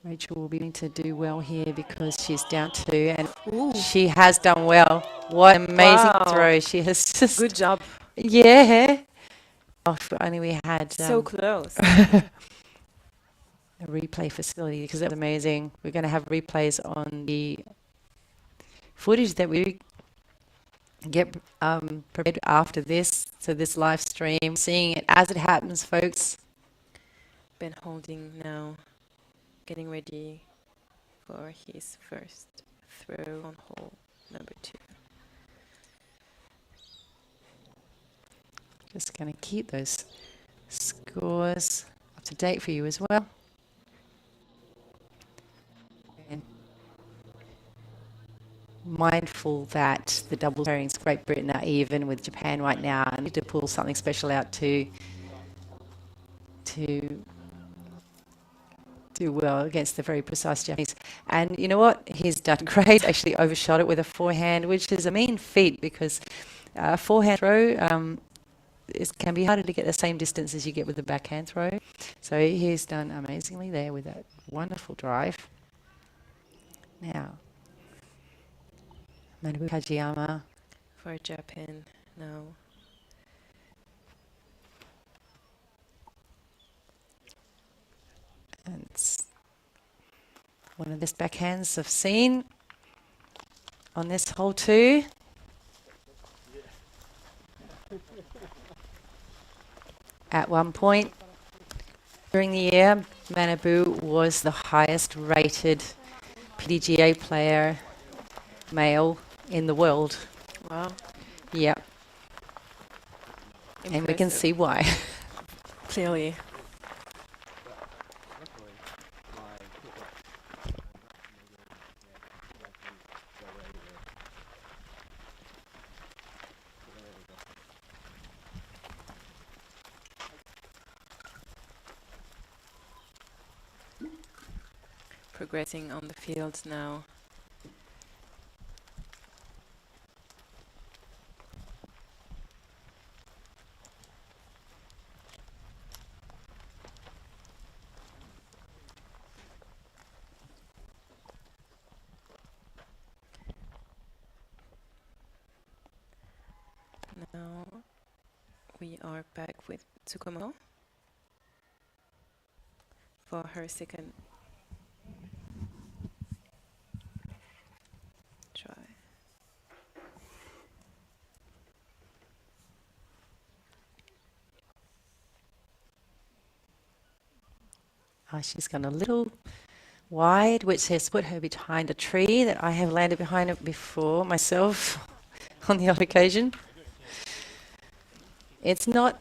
[SPEAKER 1] Rachel will be going to do well here because she's down 2, and
[SPEAKER 2] Ooh,
[SPEAKER 1] she has done well. What an amazing
[SPEAKER 2] Wow.
[SPEAKER 1] throw. She has just...
[SPEAKER 2] good job.
[SPEAKER 1] Yeah. Oh, if only we had
[SPEAKER 2] So close.
[SPEAKER 1] a replay facility because that was amazing. We're going to have replays on the footage that we get prepared after this, so this live stream, seeing it as it happens, folks.
[SPEAKER 2] Ben holding now, getting ready for his first throw on hole number 2.
[SPEAKER 1] Just going to keep those scores up to date for you as well. And mindful that the double pairings, Great Britain are even with Japan right now. I need to pull something special out to do well against the very precise Japanese. And you know what? He's done great. He's actually overshot it with a forehand, which is a mean feat because forehand throw can be harder to get the same distance as you get with the backhand throw. So he's done amazingly there with that wonderful drive. Now, Manabu Kajiyama.
[SPEAKER 2] For Japan now.
[SPEAKER 1] And it's one of the best backhands I've seen on this hole too. At one point during the year, Manabu was the highest rated PDGA player, male, in the world.
[SPEAKER 2] Wow.
[SPEAKER 1] Yeah. And we can
[SPEAKER 2] Impressive.
[SPEAKER 1] see why.
[SPEAKER 2] Clearly. Progressing on the field now. Now we are back with Tsukumo for her second try.
[SPEAKER 1] She's gone a little wide, which has put her behind a tree that I have landed behind it before myself on the odd occasion. It's not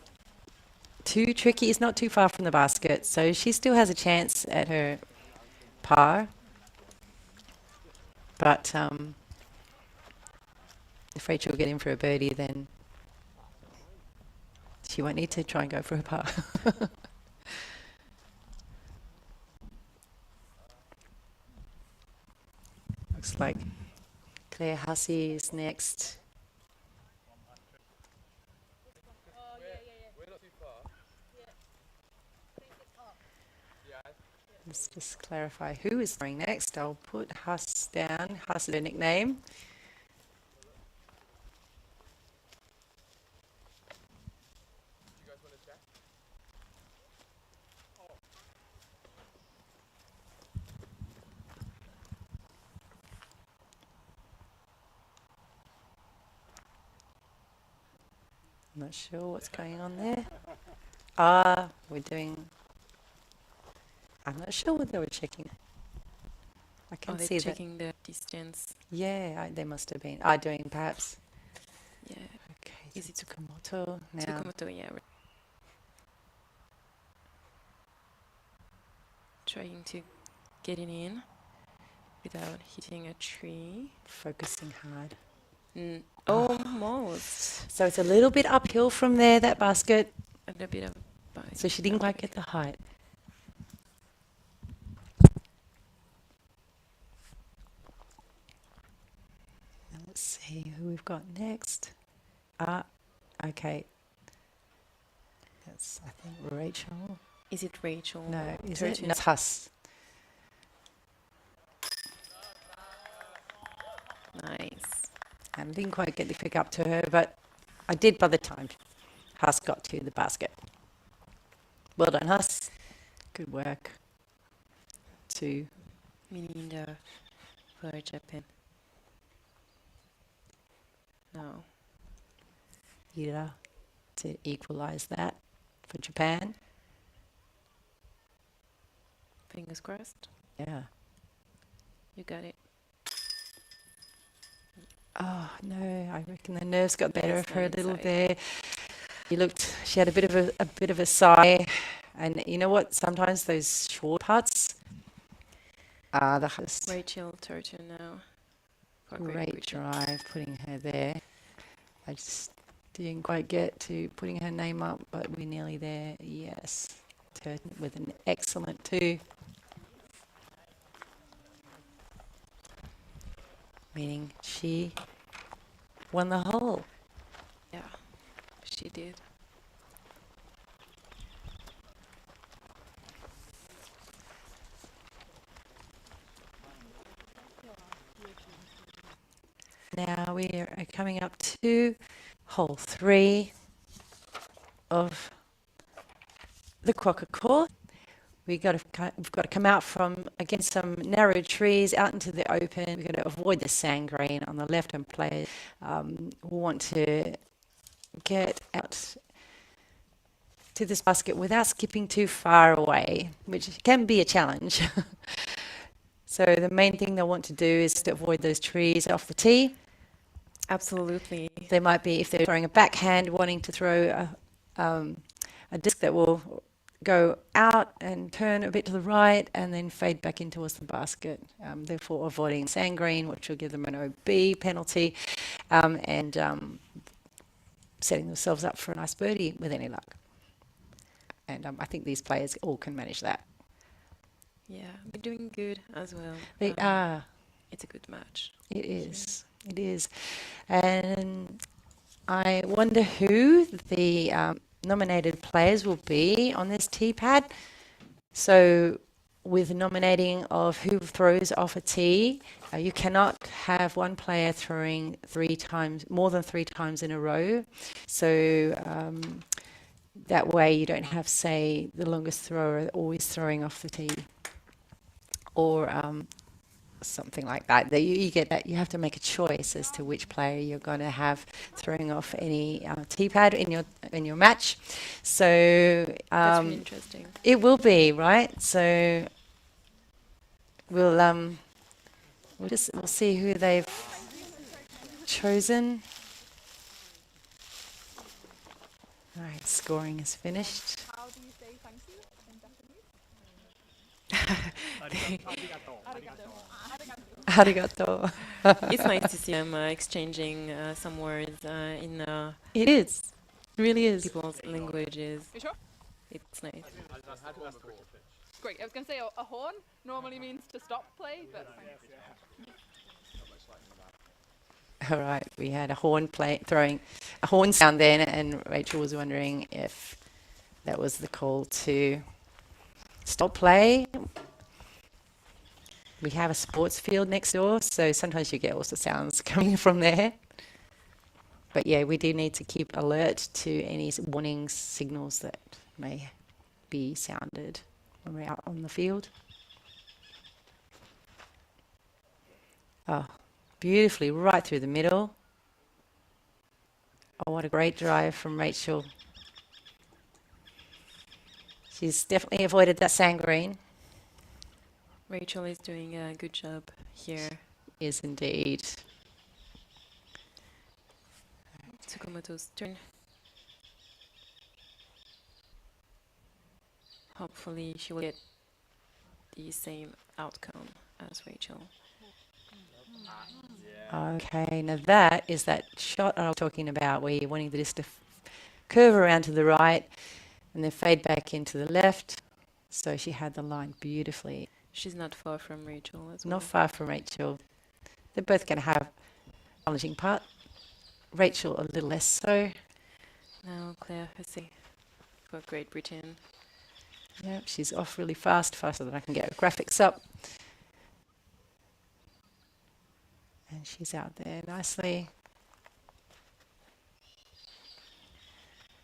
[SPEAKER 1] too tricky. It's not too far from the basket, so she still has a chance at her par. But if Rachel will get in for a birdie, then she won't need to try and go for a par. Looks like Claire Hussey is next. Let's just clarify who is going next. I'll put Huss down. Huss is her nickname. I'm not sure what's going on there. We're doing... I'm not sure what they were checking. I can
[SPEAKER 2] Are they
[SPEAKER 1] see that.
[SPEAKER 2] checking the distance?
[SPEAKER 1] Yeah, they must have been. Doing perhaps.
[SPEAKER 2] Yeah.
[SPEAKER 1] Okay,
[SPEAKER 2] Is it
[SPEAKER 1] Tsukamoto now?
[SPEAKER 2] Tsukumoto, yeah. Trying to get it in without hitting a tree.
[SPEAKER 1] Focusing hard.
[SPEAKER 2] Almost.
[SPEAKER 1] So it's a little bit uphill from there, that basket.
[SPEAKER 2] A little bit of bite.
[SPEAKER 1] So she didn't quite get the height. Now let's see who we've got next. Okay. That's, I think, Rachel.
[SPEAKER 2] Is it Rachel?
[SPEAKER 1] No, is
[SPEAKER 2] Turton?
[SPEAKER 1] it? No, it's Huss.
[SPEAKER 2] Nice.
[SPEAKER 1] And I didn't quite get the pick up to her, but I did by the time Huss got to the basket. Well done, Huss. Good work. 2.
[SPEAKER 2] Meaning for Japan. Now
[SPEAKER 1] Ira to equalize that for Japan.
[SPEAKER 2] Fingers crossed.
[SPEAKER 1] Yeah.
[SPEAKER 2] You got it.
[SPEAKER 1] Oh no, I reckon the nerves got better of
[SPEAKER 2] It's
[SPEAKER 1] her a
[SPEAKER 2] not
[SPEAKER 1] little
[SPEAKER 2] inside.
[SPEAKER 1] there. She had a bit of a sigh, and you know what? Sometimes those short putts are the hardest.
[SPEAKER 2] Rachel Turton now for
[SPEAKER 1] Great
[SPEAKER 2] Britain.
[SPEAKER 1] drive, putting her there. I just didn't quite get to putting her name up, but we're nearly there. Yes, Turton with an excellent 2. Meaning she won the hole.
[SPEAKER 2] Yeah, she did.
[SPEAKER 1] Now we are coming up to hole 3 of the Crocker course. We've got to come out from against some narrow trees out into the open. We've got to avoid the sand green on the left-hand players. We want to get out to this basket without skipping too far away, which can be a challenge. So the main thing they want to do is to avoid those trees off the tee.
[SPEAKER 2] Absolutely.
[SPEAKER 1] They might be, if they're throwing a backhand, wanting to throw a disc that will go out and turn a bit to the right and then fade back in towards the basket, therefore avoiding sand green, which will give them an OB penalty, and setting themselves up for a nice birdie with any luck. And I think these players all can manage that.
[SPEAKER 2] Yeah, they're doing good as well.
[SPEAKER 1] They are.
[SPEAKER 2] It's a good match.
[SPEAKER 1] It is. It is. And I wonder who the nominated players will be on this tee pad. So with nominating of who throws off a tee, you cannot have one player throwing more than three times in a row. So that way you don't have, say, the longest thrower always throwing off the tee. Or something like that. You get that. You have to make a choice as to which player you're going to have throwing off any tee pad in your match. So
[SPEAKER 2] That's really interesting.
[SPEAKER 1] it will be right. So we'll see who they've chosen. All right, scoring is finished.
[SPEAKER 4] How do you say thank you in Japanese?
[SPEAKER 1] Arigato.
[SPEAKER 2] It's nice to see them exchanging some words in
[SPEAKER 1] It is. It really is.
[SPEAKER 2] people's languages.
[SPEAKER 4] You sure?
[SPEAKER 2] It's nice.
[SPEAKER 4] Great. I was going to say a horn normally means to stop play, but
[SPEAKER 1] All right, we had a horn throwing a horn sound then, and Rachel was wondering if that was the call to stop play. We have a sports field next door, so sometimes you get all the sounds coming from there. But yeah, we do need to keep alert to any warning signals that may be sounded when we're out on the field. Oh, beautifully right through the middle. Oh, what a great drive from Rachel. She's definitely avoided that sand green.
[SPEAKER 2] Rachel is doing a good job here.
[SPEAKER 1] Is indeed.
[SPEAKER 2] Tsukamoto's turn. Hopefully she will get the same outcome as Rachel.
[SPEAKER 1] Okay, now that is that shot I was talking about where you're wanting the disc to curve around to the right and then fade back into the left. So she had the line beautifully.
[SPEAKER 2] She's not far from Rachel as well.
[SPEAKER 1] Not far from Rachel. They're both going to have a challenging part. Rachel a little less so.
[SPEAKER 2] Now Claire Hussey for Great Britain.
[SPEAKER 1] Yep, she's off really fast, faster than I can get her graphics up. And she's out there nicely.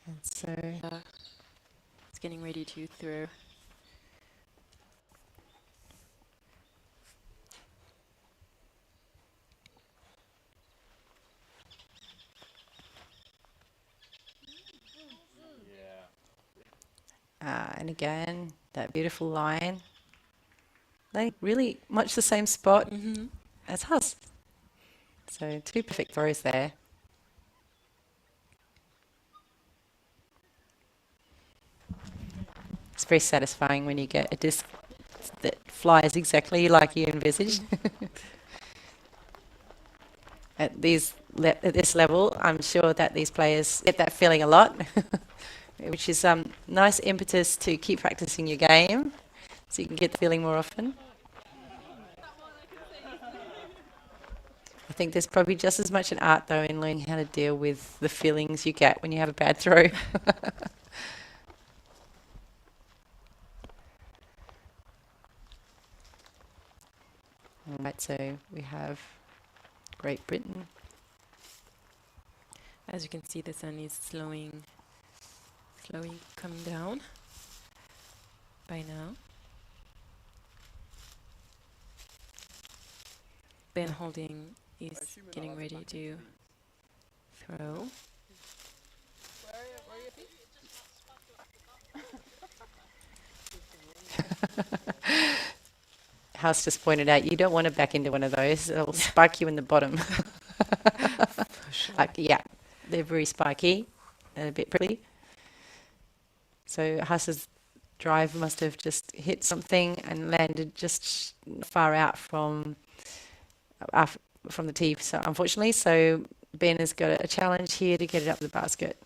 [SPEAKER 1] And so
[SPEAKER 2] It's getting ready to throw.
[SPEAKER 1] And again, that beautiful line. They really much the same spot as Huss. So 2 perfect throws there. It's very satisfying when you get a disc that flies exactly like you envisaged. At this level, I'm sure that these players get that feeling a lot, which is nice impetus to keep practicing your game, so you can get the feeling more often. I think there's probably just as much an art, though, in learning how to deal with the feelings you get when you have a bad throw. Right, so we have Great Britain.
[SPEAKER 2] As you can see, the sun is slowing coming down by now. Ben Holding is getting ready to throw.
[SPEAKER 4] Where are your feet?
[SPEAKER 1] House just pointed out you don't want to back into one of those. It'll spike you in the bottom. Yeah, they're very spiky and a bit prickly. So Haas's drive must have just hit something and landed just far out from the tee. So unfortunately, so Ben has got a challenge here to get it up the basket.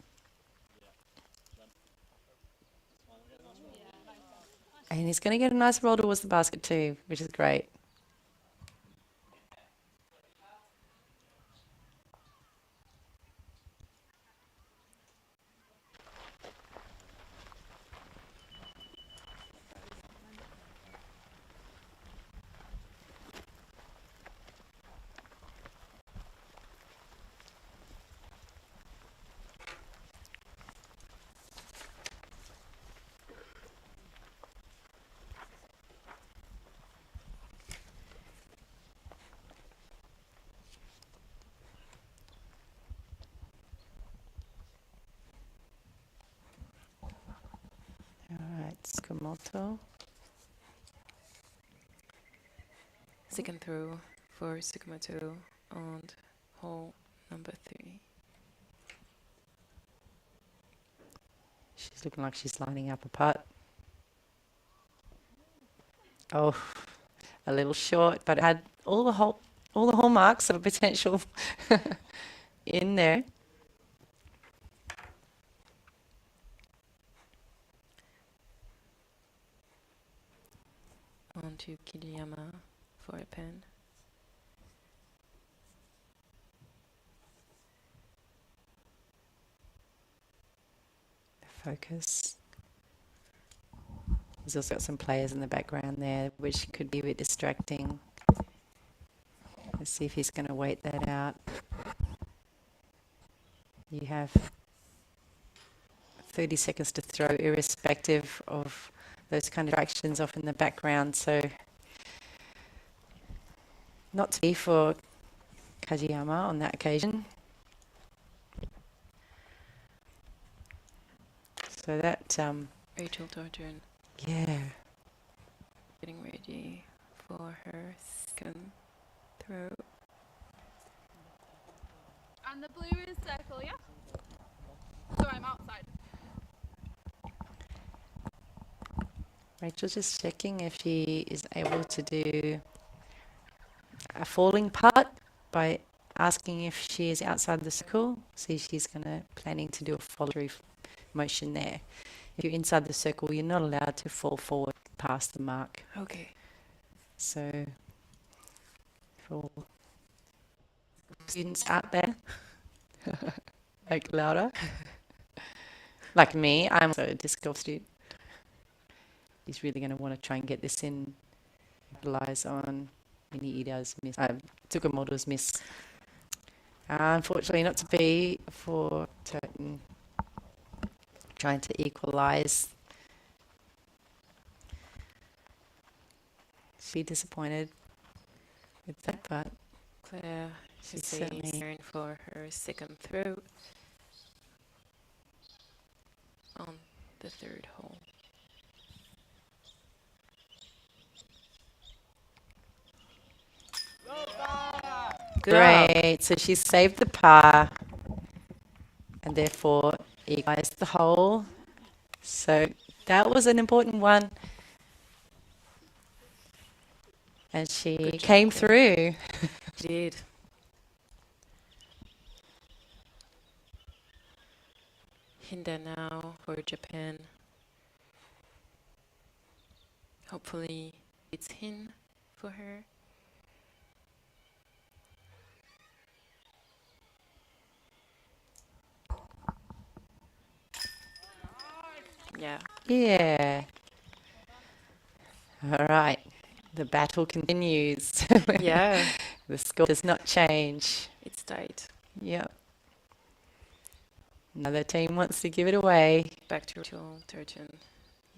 [SPEAKER 1] And he's going to get a nice roll towards the basket too, which is great. All right, Tsukamoto.
[SPEAKER 2] Second throw for Tsukamoto on hole number 3.
[SPEAKER 1] She's looking like she's lining up a putt. Oh, a little short, but it had all the hallmarks of potential in there.
[SPEAKER 2] On to Kiriyama for a pen.
[SPEAKER 1] Focus. He's also got some players in the background there, which could be a bit distracting. Let's see if he's going to wait that out. You have 30 seconds to throw, irrespective of those kind of actions off in the background. So, not to be for Kajiyama on that occasion. So that,
[SPEAKER 2] Rachel Torton
[SPEAKER 1] yeah.
[SPEAKER 2] getting ready for her second throw.
[SPEAKER 4] And the blue is circle, yeah? So I'm outside.
[SPEAKER 1] Rachel's just checking if she is able to do a falling putt by asking if she is outside the circle. See, she's planning to do a follow-through motion there. If you're inside the circle, you're not allowed to fall forward past the mark.
[SPEAKER 2] Okay.
[SPEAKER 1] So, for all students out there, like Laura, like me, I'm also a disc golf student. He's really going to want to try and get this in. Relies on Mini-Ida's miss, Tsukamoto's miss. Unfortunately, not to be for Turton. Trying to equalise. She disappointed with that, but
[SPEAKER 2] Claire
[SPEAKER 1] she's
[SPEAKER 2] is
[SPEAKER 1] certainly
[SPEAKER 2] turn for her second throw on the third hole. Good job.
[SPEAKER 1] Great. So she saved the par and therefore equalized the hole. So that was an important one. And she
[SPEAKER 2] Good job
[SPEAKER 1] came
[SPEAKER 2] there.
[SPEAKER 1] through.
[SPEAKER 2] She did. Hinda now for Japan. Hopefully it's Hin for her. Yeah.
[SPEAKER 1] Yeah. All right. The battle continues.
[SPEAKER 2] Yeah.
[SPEAKER 1] The score does not change.
[SPEAKER 2] It's tight.
[SPEAKER 1] Yep. Another team wants to give it away.
[SPEAKER 2] Back to Rachel Turton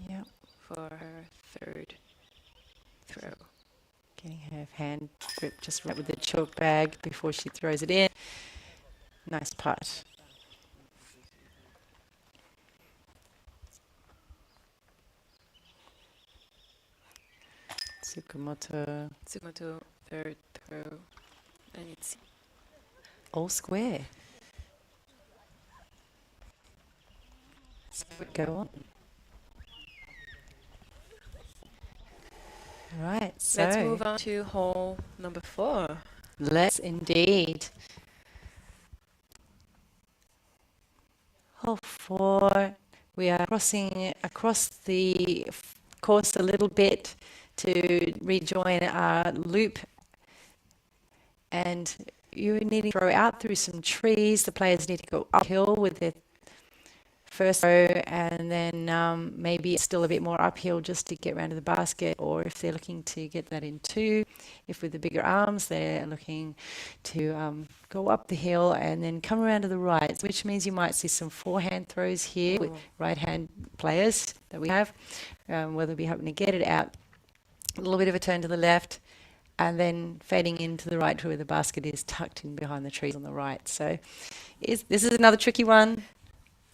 [SPEAKER 1] Yep.
[SPEAKER 2] for her third throw.
[SPEAKER 1] Getting her hand grip just right with the chalk bag before she throws it in. Nice putt. Tsukamoto
[SPEAKER 2] Tsumoto third throw. And it's
[SPEAKER 1] all square. So we go on. Right, so
[SPEAKER 2] let's move on to hole number 4.
[SPEAKER 1] let's indeed. Hole 4, we are crossing across the course a little bit to rejoin our loop, and you need to throw out through some trees. The players need to go uphill with their first throw, and then maybe it's still a bit more uphill just to get round to the basket, or if they're looking to get that in 2, if with the bigger arms they're looking to go up the hill and then come around to the right, which means you might see some forehand throws here with right-hand players that we have, where they'll be hoping to get it out, a little bit of a turn to the left, and then fading into the right to where the basket is tucked in behind the trees on the right. So this is another tricky one.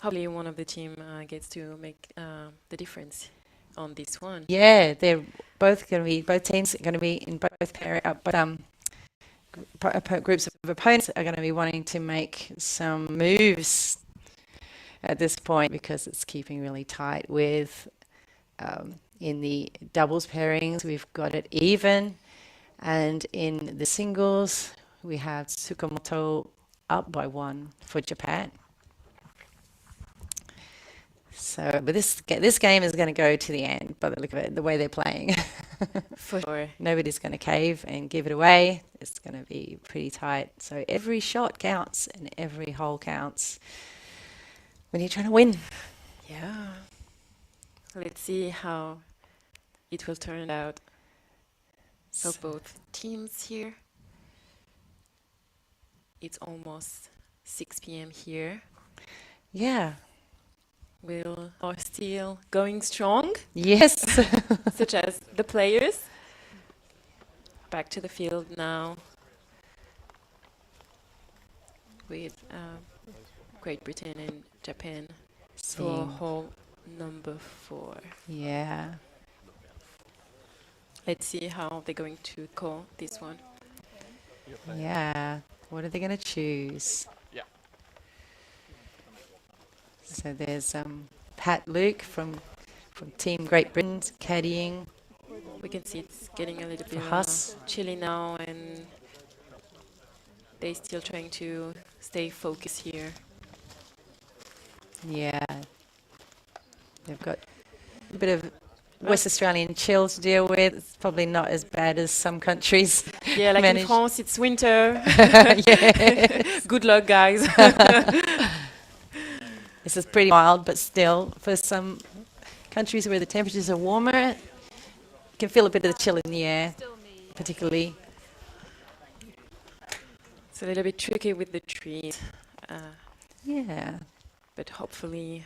[SPEAKER 2] Hopefully one of the team gets to make the difference on this one.
[SPEAKER 1] Yeah, they're both teams are going to be in both groups of opponents are going to be wanting to make some moves at this point because it's keeping really tight with in the doubles pairings we've got it even, and in the singles we have Tsukamoto up by 1 for Japan. So, but this game is going to go to the end by the look of it, the way they're playing.
[SPEAKER 2] For sure.
[SPEAKER 1] Nobody's going to cave and give it away. It's going to be pretty tight. So every shot counts and every hole counts when you're trying to win.
[SPEAKER 2] Yeah. Let's see how it will turn out for both teams here. It's almost 6 p.m. here.
[SPEAKER 1] Yeah.
[SPEAKER 2] Will are still going strong,
[SPEAKER 1] Yes.
[SPEAKER 2] such as the players. Back to the field now with Great Britain and Japan for hole number 4.
[SPEAKER 1] Yeah.
[SPEAKER 2] Let's see how they're going to call this one.
[SPEAKER 1] Yeah. What are they going to choose?
[SPEAKER 3] Yeah.
[SPEAKER 1] So there's Pat Luke from Team Great Britain caddying.
[SPEAKER 2] We can see it's getting a little
[SPEAKER 1] For
[SPEAKER 2] bit
[SPEAKER 1] Huss.
[SPEAKER 2] chilly now, and they're still trying to stay focused here.
[SPEAKER 1] Yeah. They've got a bit of West Australian chill to deal with. It's probably not as bad as some countries.
[SPEAKER 2] Yeah, like
[SPEAKER 1] manage.
[SPEAKER 2] in France, it's winter.
[SPEAKER 1] Yes.
[SPEAKER 2] Good luck, guys.
[SPEAKER 1] This is pretty mild, but still, for some countries where the temperatures are warmer, you can feel a bit of the chill in the air,
[SPEAKER 4] Still me.
[SPEAKER 1] particularly.
[SPEAKER 2] It's a little bit tricky with the trees,
[SPEAKER 1] Yeah.
[SPEAKER 2] but hopefully,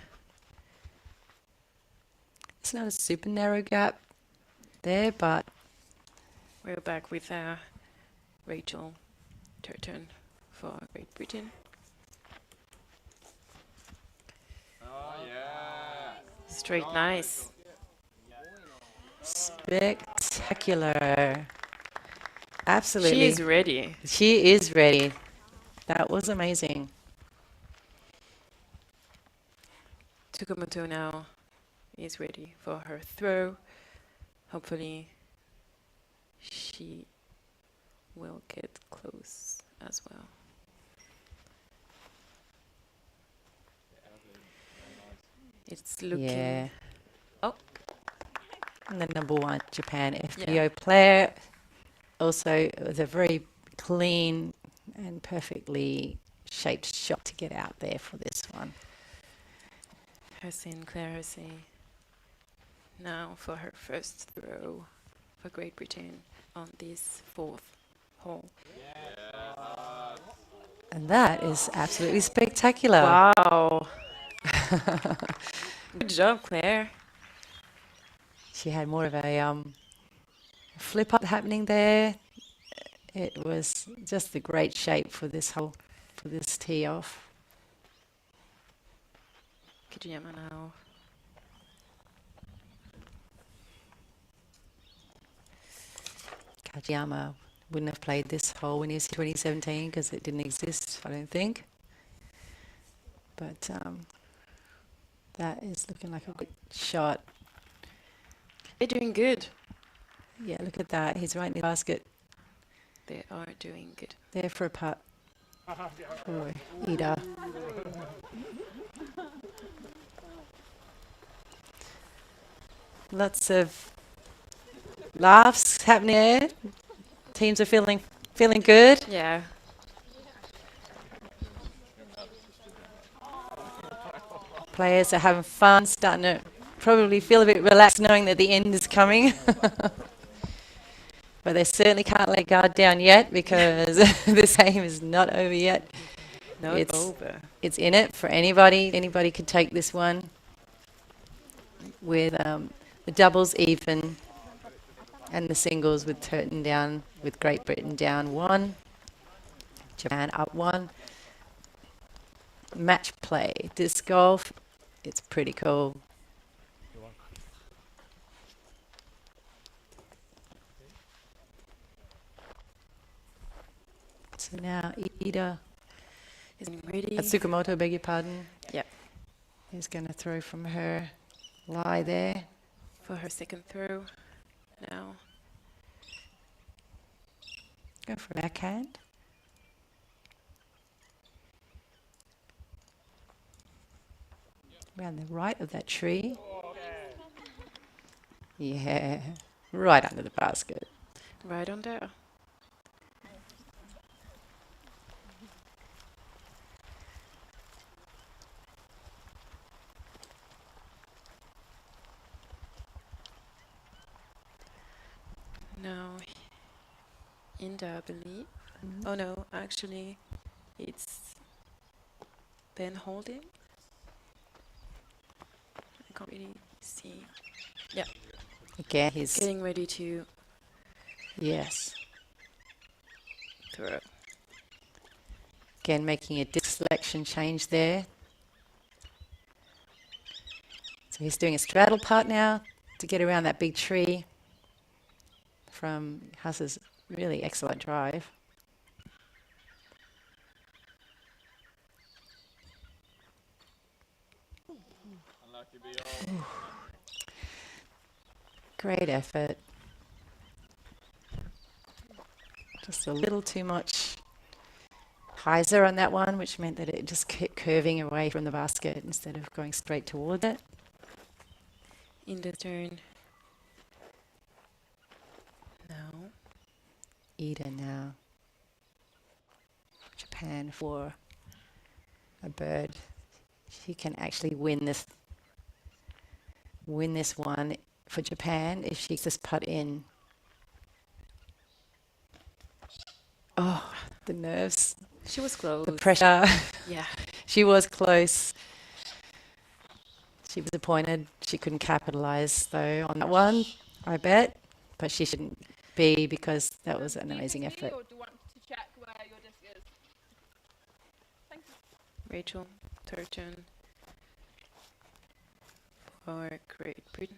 [SPEAKER 1] It's not a super narrow gap there, but
[SPEAKER 2] we're back with Rachel Turton for Great Britain. Straight nice.
[SPEAKER 1] spectacular. Absolutely.
[SPEAKER 2] She is ready.
[SPEAKER 1] She is ready. That was amazing.
[SPEAKER 2] Tsukamoto now is ready for her throw. Hopefully, she will get close as well. It's looking.
[SPEAKER 1] Yeah.
[SPEAKER 2] Oh,
[SPEAKER 1] And the number one Japan
[SPEAKER 2] yeah.
[SPEAKER 1] FPO player. Also, it was a very clean and perfectly shaped shot to get out there for this one.
[SPEAKER 2] Claire Hussey now for her first throw for Great Britain on this fourth hole.
[SPEAKER 1] And that is absolutely spectacular.
[SPEAKER 2] Wow. Good job, Claire.
[SPEAKER 1] She had more of a flip up happening there. It was just a great shape for this hole, for this tee off.
[SPEAKER 2] Kijiyama now.
[SPEAKER 1] Kajiyama wouldn't have played this hole when he was 2017 because it didn't exist, I don't think. But that is looking like a good shot.
[SPEAKER 2] They're doing good.
[SPEAKER 1] Yeah, look at that. He's right in the basket
[SPEAKER 2] They are doing good.
[SPEAKER 1] there for a putt. Oh, Ida. Lots of laughs happening there. Teams are feeling good.
[SPEAKER 2] Yeah.
[SPEAKER 1] Players are having fun, starting to probably feel a bit relaxed knowing that the end is coming. But they certainly can't let guard down yet because this game is not over yet.
[SPEAKER 2] Not over.
[SPEAKER 1] It's in it for anybody. Anybody could take this one with the doubles even and the singles with Turton down, with Great Britain down 1, Japan up 1. Match play, disc golf, it's pretty cool. So now Ida,
[SPEAKER 2] Is he ready?
[SPEAKER 1] Tsukamoto, beg your pardon.
[SPEAKER 2] Yep.
[SPEAKER 1] Is going to throw from her lie there.
[SPEAKER 2] For her second throw now.
[SPEAKER 1] Go for a backhand. Around the right of that tree. Yeah, right under the basket.
[SPEAKER 2] Right on there. Now, Inda, I believe. Oh no, actually, it's Ben holding. I can't really see. Yeah,
[SPEAKER 1] Again, he's,
[SPEAKER 2] getting ready to
[SPEAKER 1] yes.
[SPEAKER 2] throw.
[SPEAKER 1] Again, making a disc selection change there. So he's doing a straddle putt now to get around that big tree from Huss's really excellent drive. Great effort. Just a little too much hyzer on that one, which meant that it just kept curving away from the basket instead of going straight towards it.
[SPEAKER 2] In the turn. Now.
[SPEAKER 1] Ida now. Japan for a bird. She can actually win this one for Japan if she just putt in. Oh, the nerves,
[SPEAKER 2] She was close.
[SPEAKER 1] the pressure.
[SPEAKER 2] Yeah.
[SPEAKER 1] She was close. She was disappointed she couldn't capitalize though on that one, I bet. But she shouldn't be because that was an amazing effort.
[SPEAKER 4] Or do you want to check where your disc is? Thank you.
[SPEAKER 2] Rachel, third turn for Great Britain.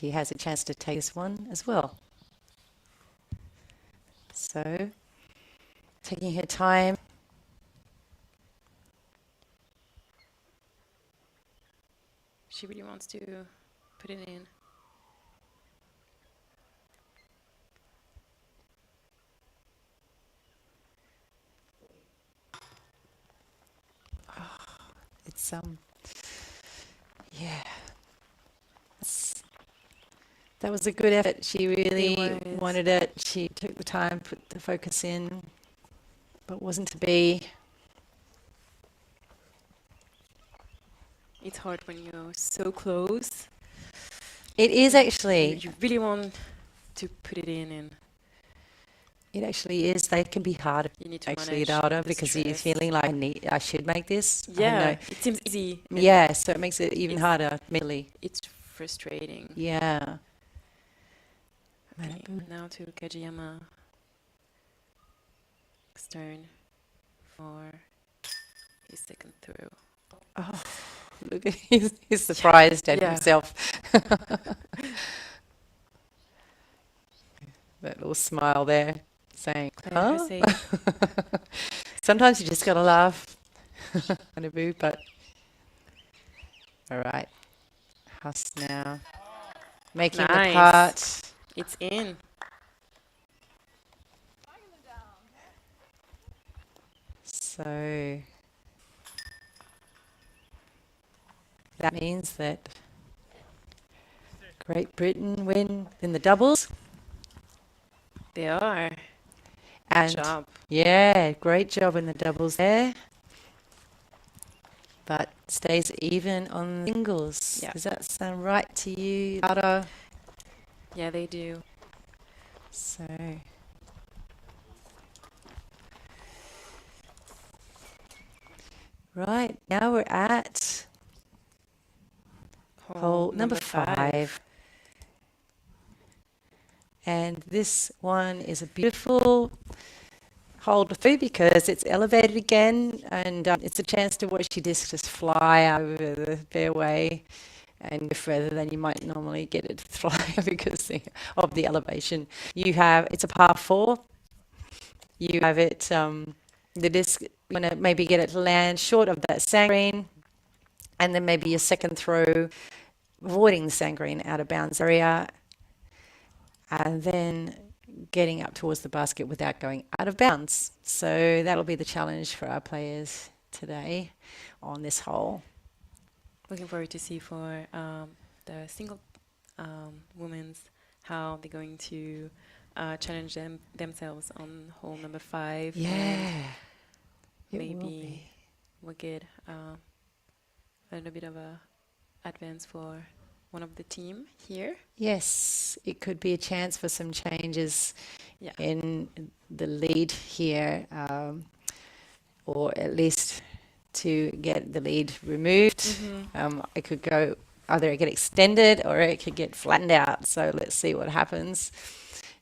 [SPEAKER 1] she has a chance to take this one as well. So, taking her time.
[SPEAKER 2] She really wants to put it in.
[SPEAKER 1] It's yeah. That was a good effort. She really
[SPEAKER 2] was.
[SPEAKER 1] wanted it. She took the time, put the focus in, but it wasn't to be.
[SPEAKER 2] It's hard when you're so close.
[SPEAKER 1] It is actually.
[SPEAKER 2] You really want to put it in, and
[SPEAKER 1] It actually is. They can be hard
[SPEAKER 2] you need to
[SPEAKER 1] actually,
[SPEAKER 2] manage
[SPEAKER 1] Dada,
[SPEAKER 2] the
[SPEAKER 1] because you're
[SPEAKER 2] stress.
[SPEAKER 1] feeling like I should make this. I
[SPEAKER 2] Yeah,
[SPEAKER 1] know.
[SPEAKER 2] it seems easy. and
[SPEAKER 1] Yeah, so it makes it even
[SPEAKER 2] it's-
[SPEAKER 1] harder mentally.
[SPEAKER 2] It's frustrating.
[SPEAKER 1] Yeah.
[SPEAKER 2] Okay, now to Kajiyama. Next turn for his second throw.
[SPEAKER 1] Oh, look, he's surprised at
[SPEAKER 2] Yeah.
[SPEAKER 1] himself. That little smile there, saying,
[SPEAKER 2] Claire
[SPEAKER 1] huh?
[SPEAKER 2] Hussey.
[SPEAKER 1] Sometimes you just gotta laugh on a boo, but all right. Huss now. Making the
[SPEAKER 2] Nice.
[SPEAKER 1] part.
[SPEAKER 2] It's in.
[SPEAKER 1] So that means that Great Britain win in the doubles.
[SPEAKER 2] They are.
[SPEAKER 1] And
[SPEAKER 2] Good job.
[SPEAKER 1] yeah, great job in the doubles there. But stays even on singles.
[SPEAKER 2] Yeah.
[SPEAKER 1] Does that sound right to you, Lara?
[SPEAKER 2] Yeah, they do.
[SPEAKER 1] So right, now we're at hole number 5. And this one is a beautiful hole to through because it's elevated again, and it's a chance to watch your disc just fly over the fairway and go further than you might normally get it to fly because of the elevation. It's a par 4. You have it, the disc, you want to maybe get it to land short of that sand green, and then maybe your second throw, avoiding the sand green out of bounds area, and then getting up towards the basket without going out of bounds. So that'll be the challenge for our players today on this hole.
[SPEAKER 2] Looking forward to see for the single women's how they're going to challenge themselves on hole number 5.
[SPEAKER 1] Yeah,
[SPEAKER 2] And
[SPEAKER 1] it will
[SPEAKER 2] maybe
[SPEAKER 1] be.
[SPEAKER 2] we'll get a little bit of a advance for one of the team here.
[SPEAKER 1] Yes, it could be a chance for some changes
[SPEAKER 2] Yeah.
[SPEAKER 1] in the lead here, or at least to get the lead removed. It could go either get extended or it could get flattened out. So let's see what happens.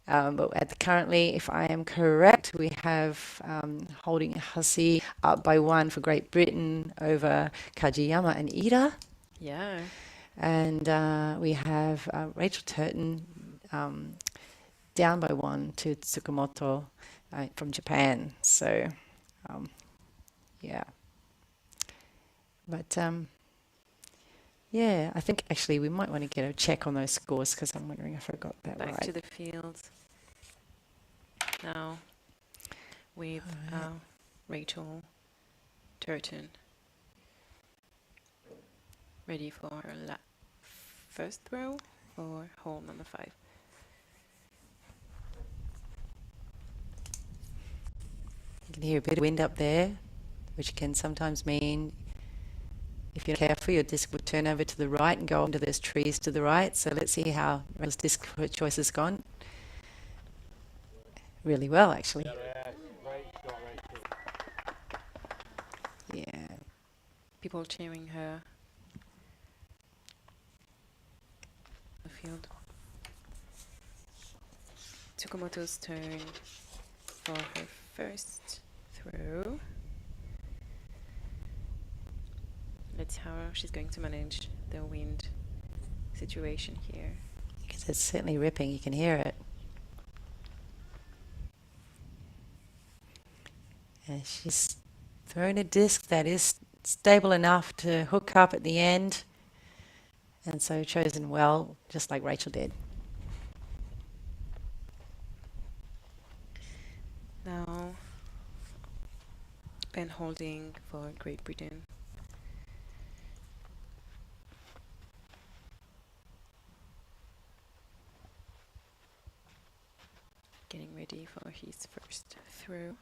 [SPEAKER 1] But currently, if I am correct, we have holding Hussey up by 1 for Great Britain over Kajiyama and Ida.
[SPEAKER 2] Yeah.
[SPEAKER 1] And we have Rachel Turton down by 1 to Tsukamoto from Japan. So, yeah. But, yeah, I think actually we might want to get a check on those scores because I'm wondering if I got that
[SPEAKER 2] Back
[SPEAKER 1] right.
[SPEAKER 2] to the field now with Rachel Turton ready for her first throw for hole number 5.
[SPEAKER 1] You can hear a bit of wind up there, which can sometimes mean if you're careful, your disc will turn over to the right and go into those trees to the right. So let's see how Rachel's disc choice has gone. Really well, actually. Yeah.
[SPEAKER 2] People cheering her. The field. Tsukamoto's turn for her first throw. Let's see how she's going to manage the wind situation here.
[SPEAKER 1] It's certainly ripping. You can hear it. And she's thrown a disc that is stable enough to hook up at the end, and so chosen well, just like Rachel did.
[SPEAKER 2] Now, pen holding for Great Britain. Getting ready for his first throw.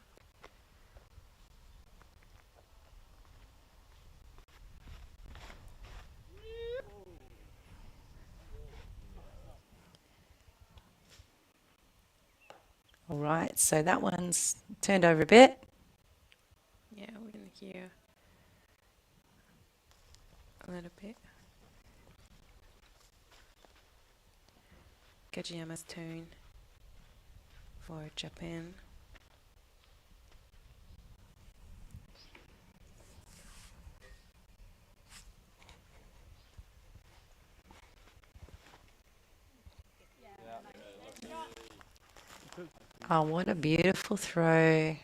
[SPEAKER 1] All right, so that one's turned over a bit.
[SPEAKER 2] Yeah, we're gonna hear a little bit. Kajiyama's turn for Japan.
[SPEAKER 1] Oh, what a beautiful throw.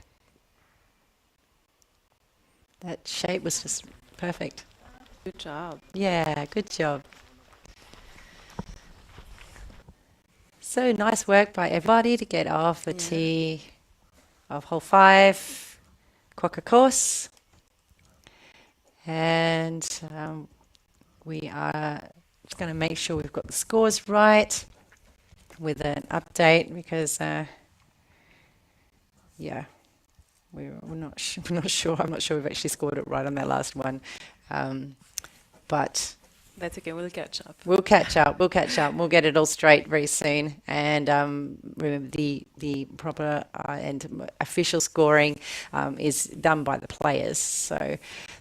[SPEAKER 1] That shape was just perfect.
[SPEAKER 2] Good job.
[SPEAKER 1] Yeah, good job. So nice work by everybody to get off the tee of hole 5, Quokka course. And we are just going to make sure we've got the scores right with an update because, yeah, we're not we're not sure. I'm not sure we've actually scored it right on that last one, but
[SPEAKER 2] That's okay. We'll catch up.
[SPEAKER 1] we'll catch up. We'll catch up. We'll get it all straight very soon. And remember, the proper and official scoring is done by the players, so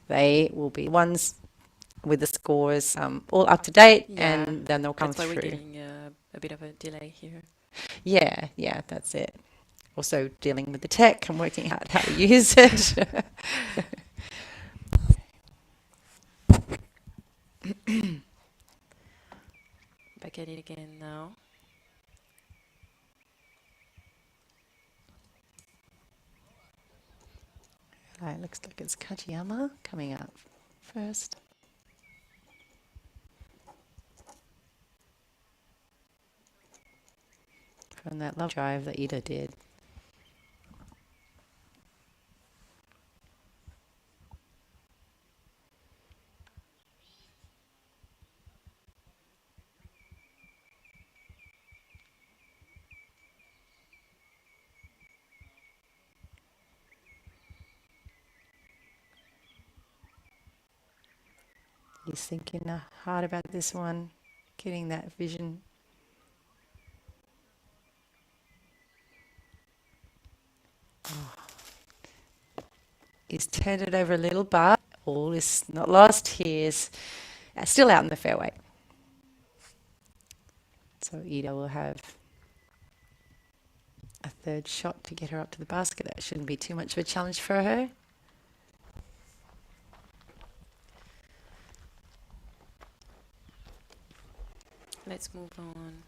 [SPEAKER 1] they will be ones with the scores all up to date,
[SPEAKER 2] Yeah,
[SPEAKER 1] and then they'll come
[SPEAKER 2] that's why we're
[SPEAKER 1] through.
[SPEAKER 2] getting a bit of a delay here.
[SPEAKER 1] Yeah, that's it. Also dealing with the tech and working out how to use it.
[SPEAKER 2] Back at it again now.
[SPEAKER 1] Right, looks like it's Kajiyama coming up first. From that love drive that Ida did. He's thinking hard about this one, getting that vision. He's turned it over a little, but all is not lost. He is still out in the fairway. So Ida will have a third shot to get her up to the basket. That shouldn't be too much of a challenge for her.
[SPEAKER 2] Let's move on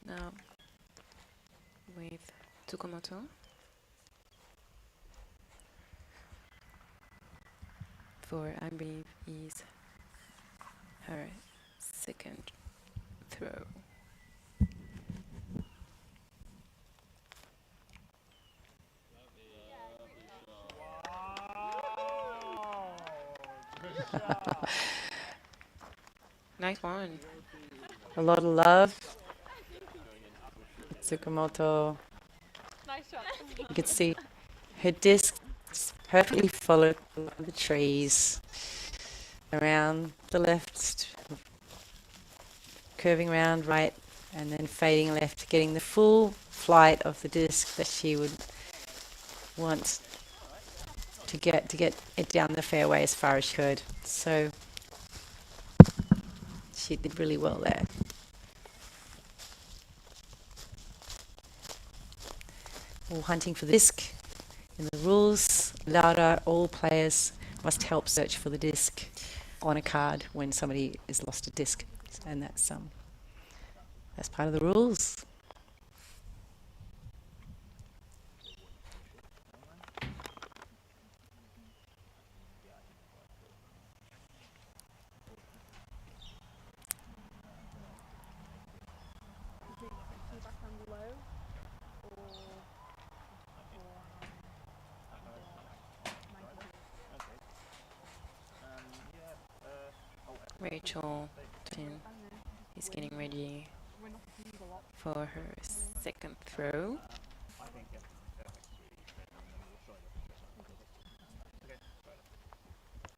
[SPEAKER 2] now with Tsukamoto. For, I believe, is her second throw. Nice one.
[SPEAKER 1] A lot of love. Tsukamoto.
[SPEAKER 4] Nice shot.
[SPEAKER 1] You can see her disc perfectly followed the trees around the left, curving round right, and then fading left, getting the full flight of the disc that she would want to get it down the fairway as far as she could. So she did really well there. All hunting for the disc. In the rules, Laura, all players must help search for the disc on a card when somebody has lost a disc, and that's That's part of the rules.
[SPEAKER 4] Two backhand low or 92.
[SPEAKER 2] Rachel is getting ready for her second throw.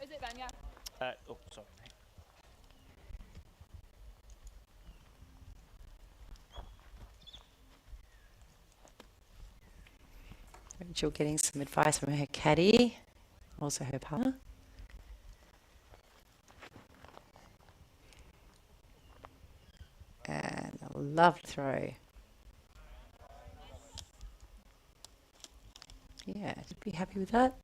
[SPEAKER 4] Is it Ben? Yeah.
[SPEAKER 5] Oh, sorry.
[SPEAKER 1] Rachel getting some advice from her caddy, also her partner. And a lovely throw. Yeah, she'd be happy with that.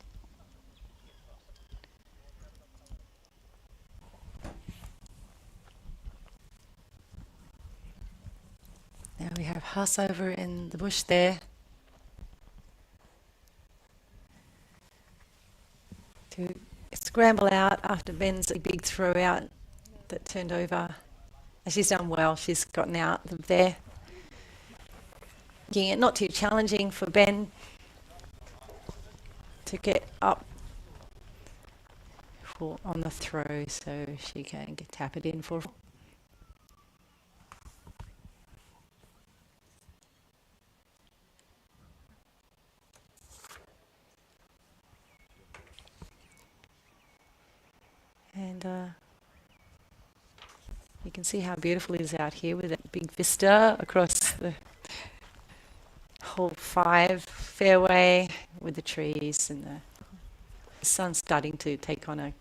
[SPEAKER 1] Now we have Huss over in the bush there. To scramble out after Ben's big throw out that turned over. And she's done well. She's gotten out of there. Making it not too challenging for Ben to get up on the throw, so she can tap it in for. And you can see how beautiful it is out here with that big vista across the whole 5 fairway with the trees and the sun starting to take on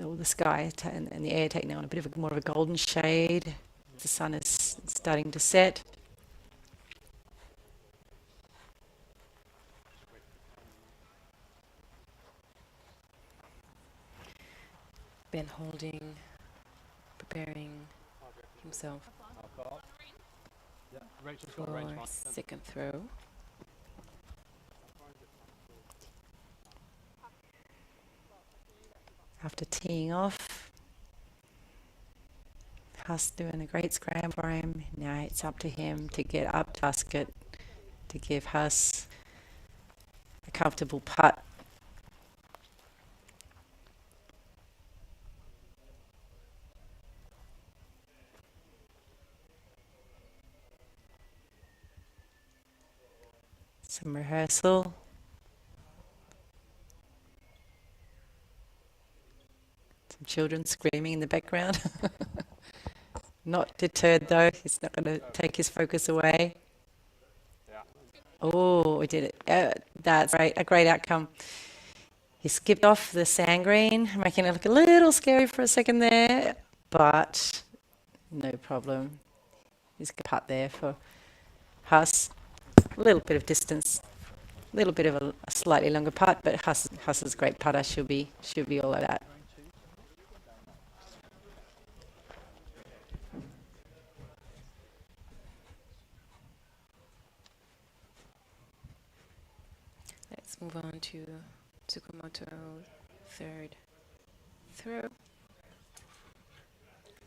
[SPEAKER 1] all the sky and the air taking on a bit of more of a golden shade. The sun is starting to set.
[SPEAKER 2] Ben holding, preparing himself for second throw.
[SPEAKER 1] After teeing off, Huss doing a great scram for him. Now it's up to him to get up to basket to give Huss a comfortable putt. Some rehearsal. Some children screaming in the background. Not deterred though, he's not going to take his focus away. Oh, we did it. That's right, a great outcome. He skipped off the sand green, making it look a little scary for a second there, but no problem. He's got a putt there for Huss. A little bit of distance, a little bit of a slightly longer putt, but Huss is a great putter. She'll be all of that.
[SPEAKER 2] Let's move on to Tsukamoto third throw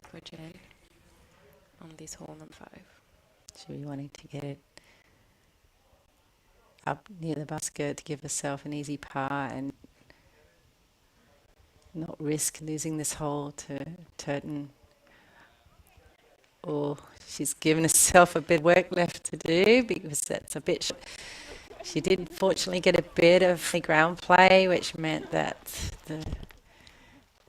[SPEAKER 2] for Jen on this hole number 5.
[SPEAKER 1] She'll be wanting to get it up near the basket to give herself an easy par and not risk losing this hole to Turton. Or she's given herself a bit of work left to do because that's a bit short. She did fortunately get a bit of ground play, which meant that the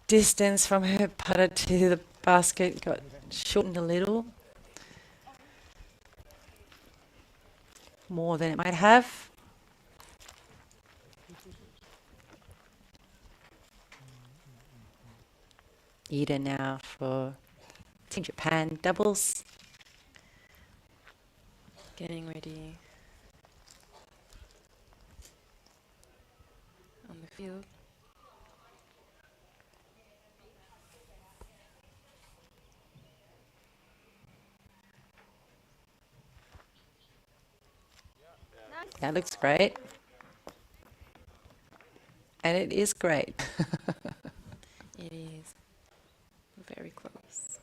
[SPEAKER 1] distance from her putter to the basket got shortened a little. More than it might have. Ida now for Team Japan doubles.
[SPEAKER 2] Getting ready on the field.
[SPEAKER 1] That looks great. And it is great.
[SPEAKER 2] It is very close.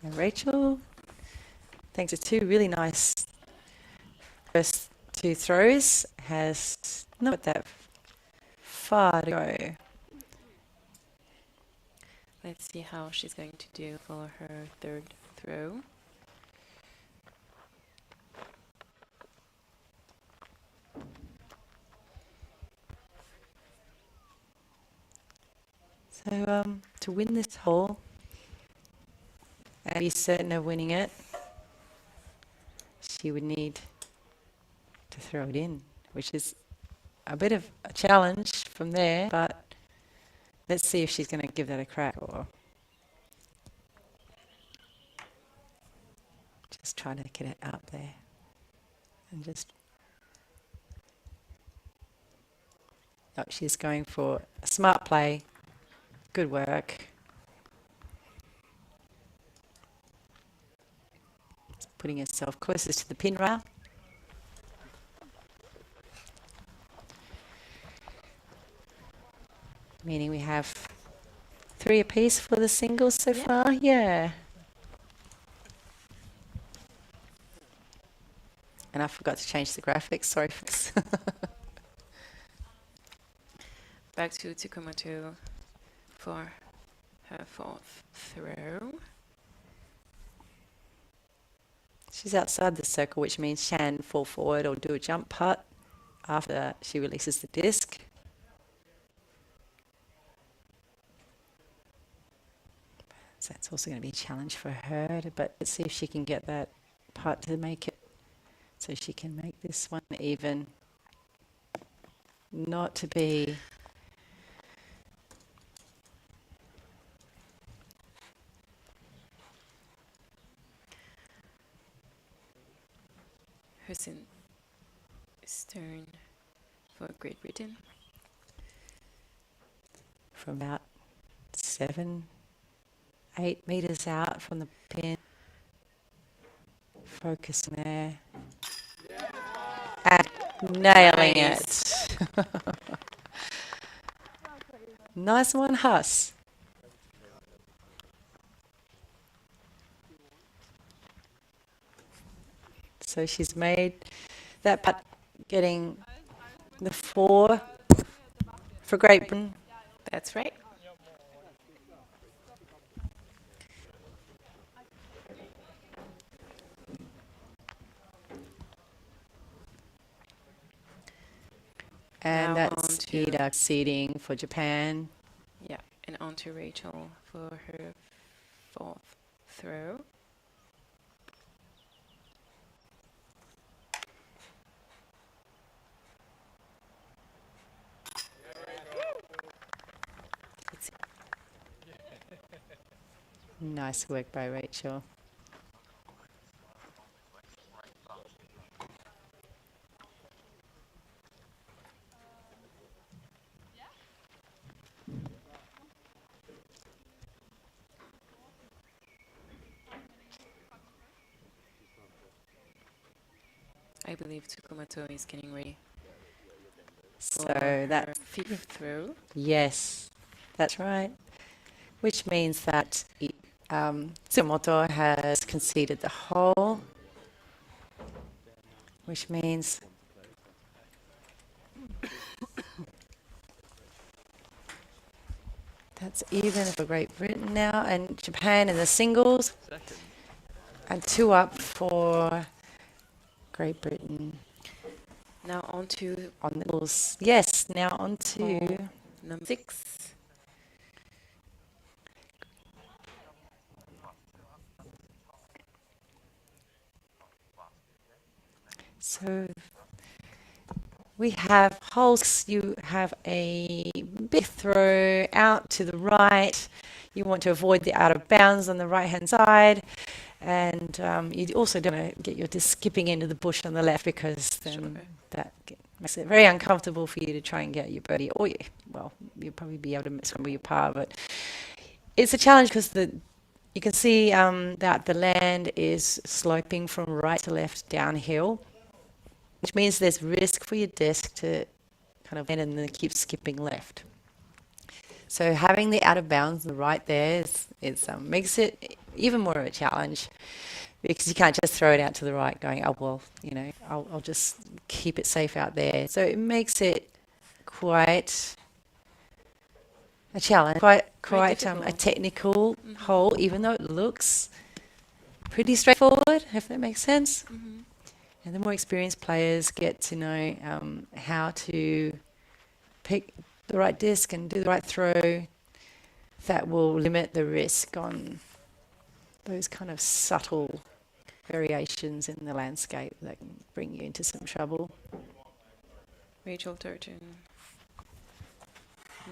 [SPEAKER 1] And Rachel, thanks to two really nice first two throws, has not that far to go.
[SPEAKER 2] Let's see how she's going to do for her third throw.
[SPEAKER 1] So to win this hole and be certain of winning it, she would need to throw it in, which is a bit of a challenge from there, but let's see if she's going to give that a crack or just try to get it out there and just... Oh, she's going for a smart play. Good work. Putting herself closest to the pin rail. Meaning we have 3 apiece for the singles so far. Yeah. And I forgot to change the graphics. Sorry, folks.
[SPEAKER 2] Back to Tsukumoto for her fourth throw.
[SPEAKER 1] She's outside the circle, which means she can fall forward or do a jump putt after she releases the disc. So that's also going to be a challenge for her, but let's see if she can get that putt to make it so she can make this one even. Not to be...
[SPEAKER 2] Hussein Stern for Great Britain.
[SPEAKER 1] From about 7, 8 meters out from the pin. Focusing there. And nailing it. Nice one, Huss. So she's made that putt, getting the 4 for Great Britain.
[SPEAKER 2] That's right.
[SPEAKER 1] And
[SPEAKER 2] Now
[SPEAKER 1] that's
[SPEAKER 2] on to-
[SPEAKER 1] Ida seeding for Japan.
[SPEAKER 2] Yeah, and on to Rachel for her fourth throw.
[SPEAKER 1] Nice work by Rachel.
[SPEAKER 2] I believe Tsukumoto is getting ready for
[SPEAKER 1] So
[SPEAKER 2] her
[SPEAKER 1] that,
[SPEAKER 2] fifth throw.
[SPEAKER 1] yes, that's right. Which means that Tsumoto has conceded the hole, which means that's even for Great Britain now, and Japan in the singles, and 2 up for Great Britain.
[SPEAKER 2] Now on to
[SPEAKER 1] On the rules. Yes, now on to
[SPEAKER 2] hole number 6.
[SPEAKER 1] so we have holes. You have a big throw out to the right. You want to avoid the out of bounds on the right hand side, and you also don't want to get your disc skipping into the bush on the left, because then that makes it very uncomfortable for you to try and get your birdie, or well, you'll probably be able to scramble your par, but it's a challenge because you can see that the land is sloping from right to left downhill, which means there's risk for your disc to kind of end and then keep skipping left. So having the out of bounds on the right there makes it even more of a challenge because you can't just throw it out to the right going, oh, well, I'll just keep it safe out there. So it makes it quite a challenge, quite a technical hole, even though it looks pretty straightforward, if that makes sense. And the more experienced players get to know how to pick the right disc and do the right throw, that will limit the risk on those kind of subtle variations in the landscape that can bring you into some trouble.
[SPEAKER 2] Rachel Turton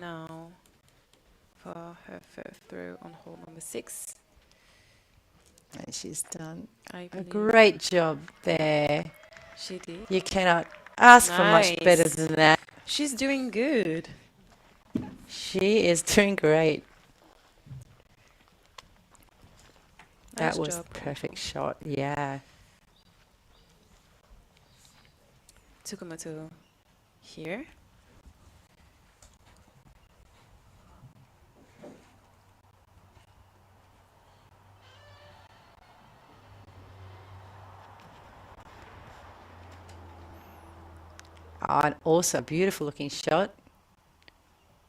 [SPEAKER 2] now for her first throw on hole number 6.
[SPEAKER 1] And she's done
[SPEAKER 2] I
[SPEAKER 1] a
[SPEAKER 2] believe
[SPEAKER 1] great job there.
[SPEAKER 2] she did.
[SPEAKER 1] You cannot ask for much better
[SPEAKER 2] Nice.
[SPEAKER 1] than that.
[SPEAKER 2] She's doing good.
[SPEAKER 1] She is doing great.
[SPEAKER 2] Nice
[SPEAKER 1] That was
[SPEAKER 2] job,
[SPEAKER 1] the perfect shot. Yeah.
[SPEAKER 2] Tsukumoto here.
[SPEAKER 1] Oh, and also a beautiful looking shot.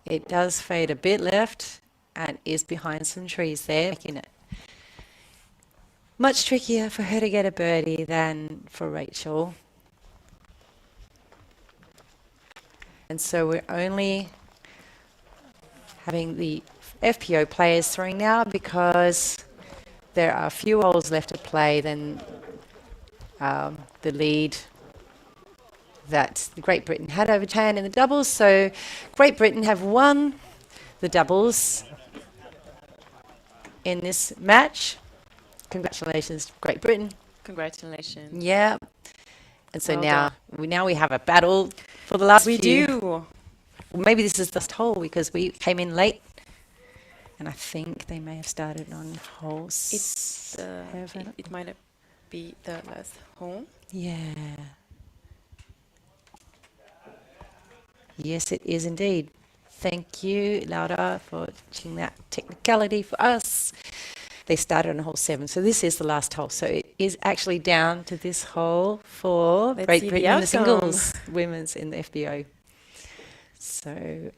[SPEAKER 1] It does fade a bit left and is behind some trees there, making it much trickier for her to get a birdie than for Rachel. And so we're only having the FPO players throwing now because there are a few holes left to play than the lead that Great Britain had over Japan in the doubles. So Great Britain have won the doubles in this match. Congratulations, Great Britain.
[SPEAKER 2] Congratulations.
[SPEAKER 1] Yeah. And so
[SPEAKER 2] Well
[SPEAKER 1] now we have a battle for the last
[SPEAKER 2] We
[SPEAKER 1] few.
[SPEAKER 2] do.
[SPEAKER 1] Well, maybe this is the last hole because we came in late. And I think they may have started on hole seven.
[SPEAKER 2] It might be the last hole.
[SPEAKER 1] Yeah. Yes, it is indeed. Thank you, Laura, for teaching that technicality for us. They started on hole 7, so this is the last hole. So it is actually down to this hole for
[SPEAKER 2] Let's
[SPEAKER 1] Great
[SPEAKER 2] see the
[SPEAKER 1] Britain in the
[SPEAKER 2] outcome.
[SPEAKER 1] singles, women's in the FBO. So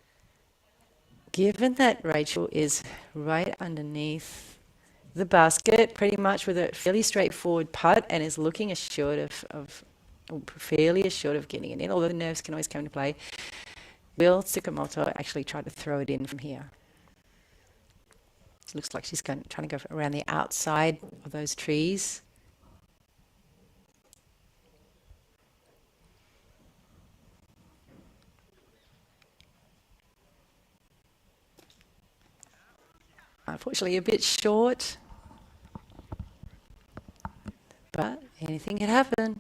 [SPEAKER 1] given that Rachel is right underneath the basket, pretty much with a fairly straightforward putt, and is looking assured fairly assured of getting it in, although the nerves can always come into play, will Tsukumoto actually try to throw it in from here? It looks like she's trying to go around the outside of those trees. Unfortunately, a bit short, but anything can happen.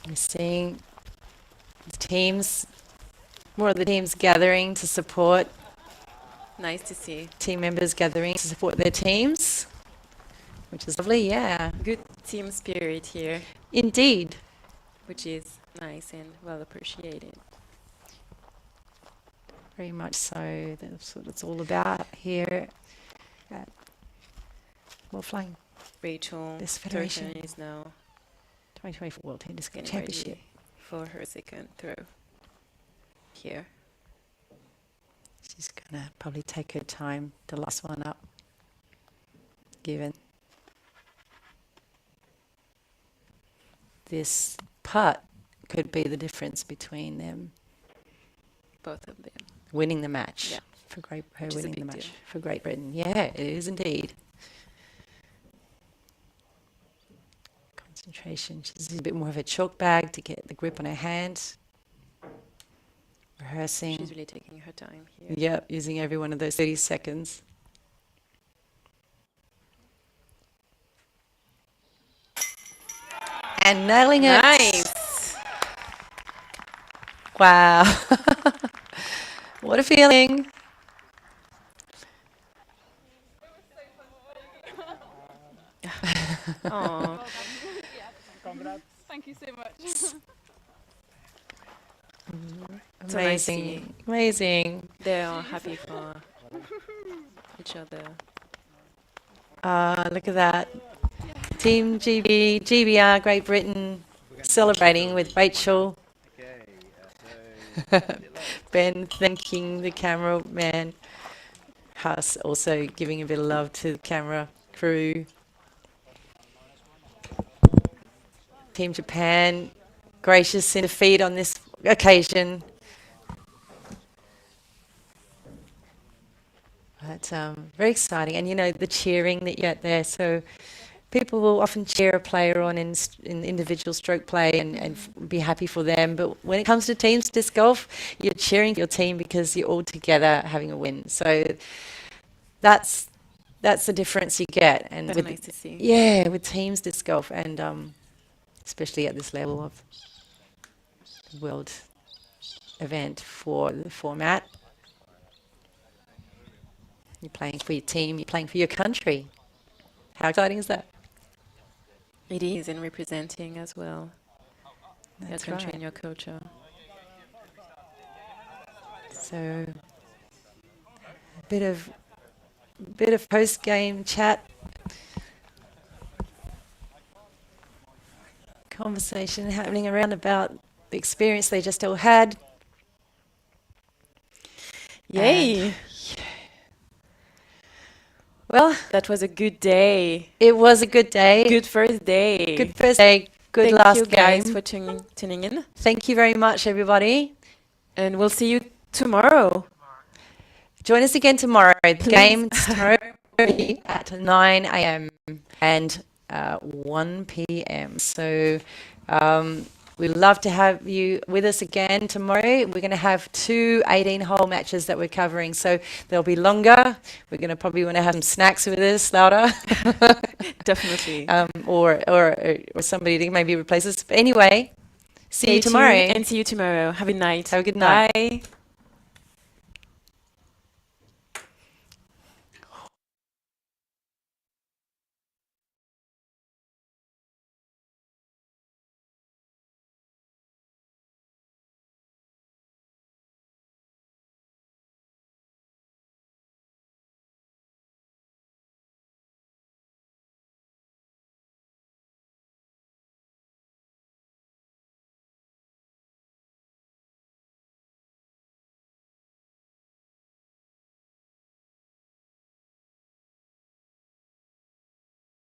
[SPEAKER 1] You're seeing more of the teams gathering to support,
[SPEAKER 2] Nice to see.
[SPEAKER 1] team members gathering to support their teams, which is lovely, yeah.
[SPEAKER 2] Good team spirit here,
[SPEAKER 1] Indeed.
[SPEAKER 2] which is nice and well appreciated.
[SPEAKER 1] Very much so. That's what it's all about here at World Flying
[SPEAKER 2] Rachel
[SPEAKER 1] This
[SPEAKER 2] Turton
[SPEAKER 1] federation.
[SPEAKER 2] is now
[SPEAKER 1] 2024 World Tennis
[SPEAKER 2] getting
[SPEAKER 1] Championship.
[SPEAKER 2] ready for her second throw here.
[SPEAKER 1] She's going to probably take her time to last one up, given this putt could be the difference between them
[SPEAKER 2] Both of them.
[SPEAKER 1] winning the match.
[SPEAKER 2] Yeah.
[SPEAKER 1] Her
[SPEAKER 2] Which is a
[SPEAKER 1] winning the
[SPEAKER 2] big
[SPEAKER 1] match
[SPEAKER 2] deal.
[SPEAKER 1] for Great Britain. Yeah, it is indeed. Concentration. She's a bit more of a chalk bag to get the grip on her hand. Rehearsing.
[SPEAKER 2] She's really taking her time here.
[SPEAKER 1] Yep, using every one of those 30 seconds. And nailing it.
[SPEAKER 2] Nice.
[SPEAKER 1] Wow. What a feeling.
[SPEAKER 2] Oh,
[SPEAKER 4] Yeah. Thank you so much.
[SPEAKER 2] so nice to see.
[SPEAKER 1] Amazing. Amazing.
[SPEAKER 2] They are happy for each other.
[SPEAKER 1] Look at that. Team GBR, Great Britain, celebrating with Rachel. Ben thanking the cameraman. Huss also giving a bit of love to the camera crew. Team Japan, gracious in defeat on this occasion. But very exciting. And, you know, the cheering that you get there. So people will often cheer a player on in individual stroke play and be happy for them. But when it comes to teams disc golf, you're cheering your team because you're all together having a win. So that's the difference you get. And
[SPEAKER 2] That's
[SPEAKER 1] with,
[SPEAKER 2] nice to see.
[SPEAKER 1] yeah, with teams disc golf and especially at this level of world event for the format. You're playing for your team, you're playing for your country. How exciting is that?
[SPEAKER 2] It is, and representing as well your
[SPEAKER 1] That's
[SPEAKER 2] country
[SPEAKER 1] right.
[SPEAKER 2] and your culture.
[SPEAKER 1] So a bit of post-game chat, conversation happening around about the experience they just all had.
[SPEAKER 2] Yay!
[SPEAKER 1] Well,
[SPEAKER 2] That was a good day.
[SPEAKER 1] it was a good day.
[SPEAKER 2] Good first day.
[SPEAKER 1] Good first day. Good
[SPEAKER 2] Thank
[SPEAKER 1] last
[SPEAKER 2] you guys
[SPEAKER 1] game.
[SPEAKER 2] for tuning in,
[SPEAKER 1] Thank you very much, everybody.
[SPEAKER 2] and we'll see you tomorrow.
[SPEAKER 1] Join us again tomorrow. The
[SPEAKER 2] Please.
[SPEAKER 1] game tomorrow at 9 a.m. and 1 p.m. So we'd love to have you with us again tomorrow. We're going to have 2 18-hole matches that we're covering, so they'll be longer. We're going to probably want to have some snacks with us, Laura,
[SPEAKER 2] Definitely.
[SPEAKER 1] or somebody to maybe replace us. But anyway, see you
[SPEAKER 2] Stay
[SPEAKER 1] tomorrow.
[SPEAKER 2] tuned and see you tomorrow. Have a good night.
[SPEAKER 1] Have a good night.
[SPEAKER 2] Bye.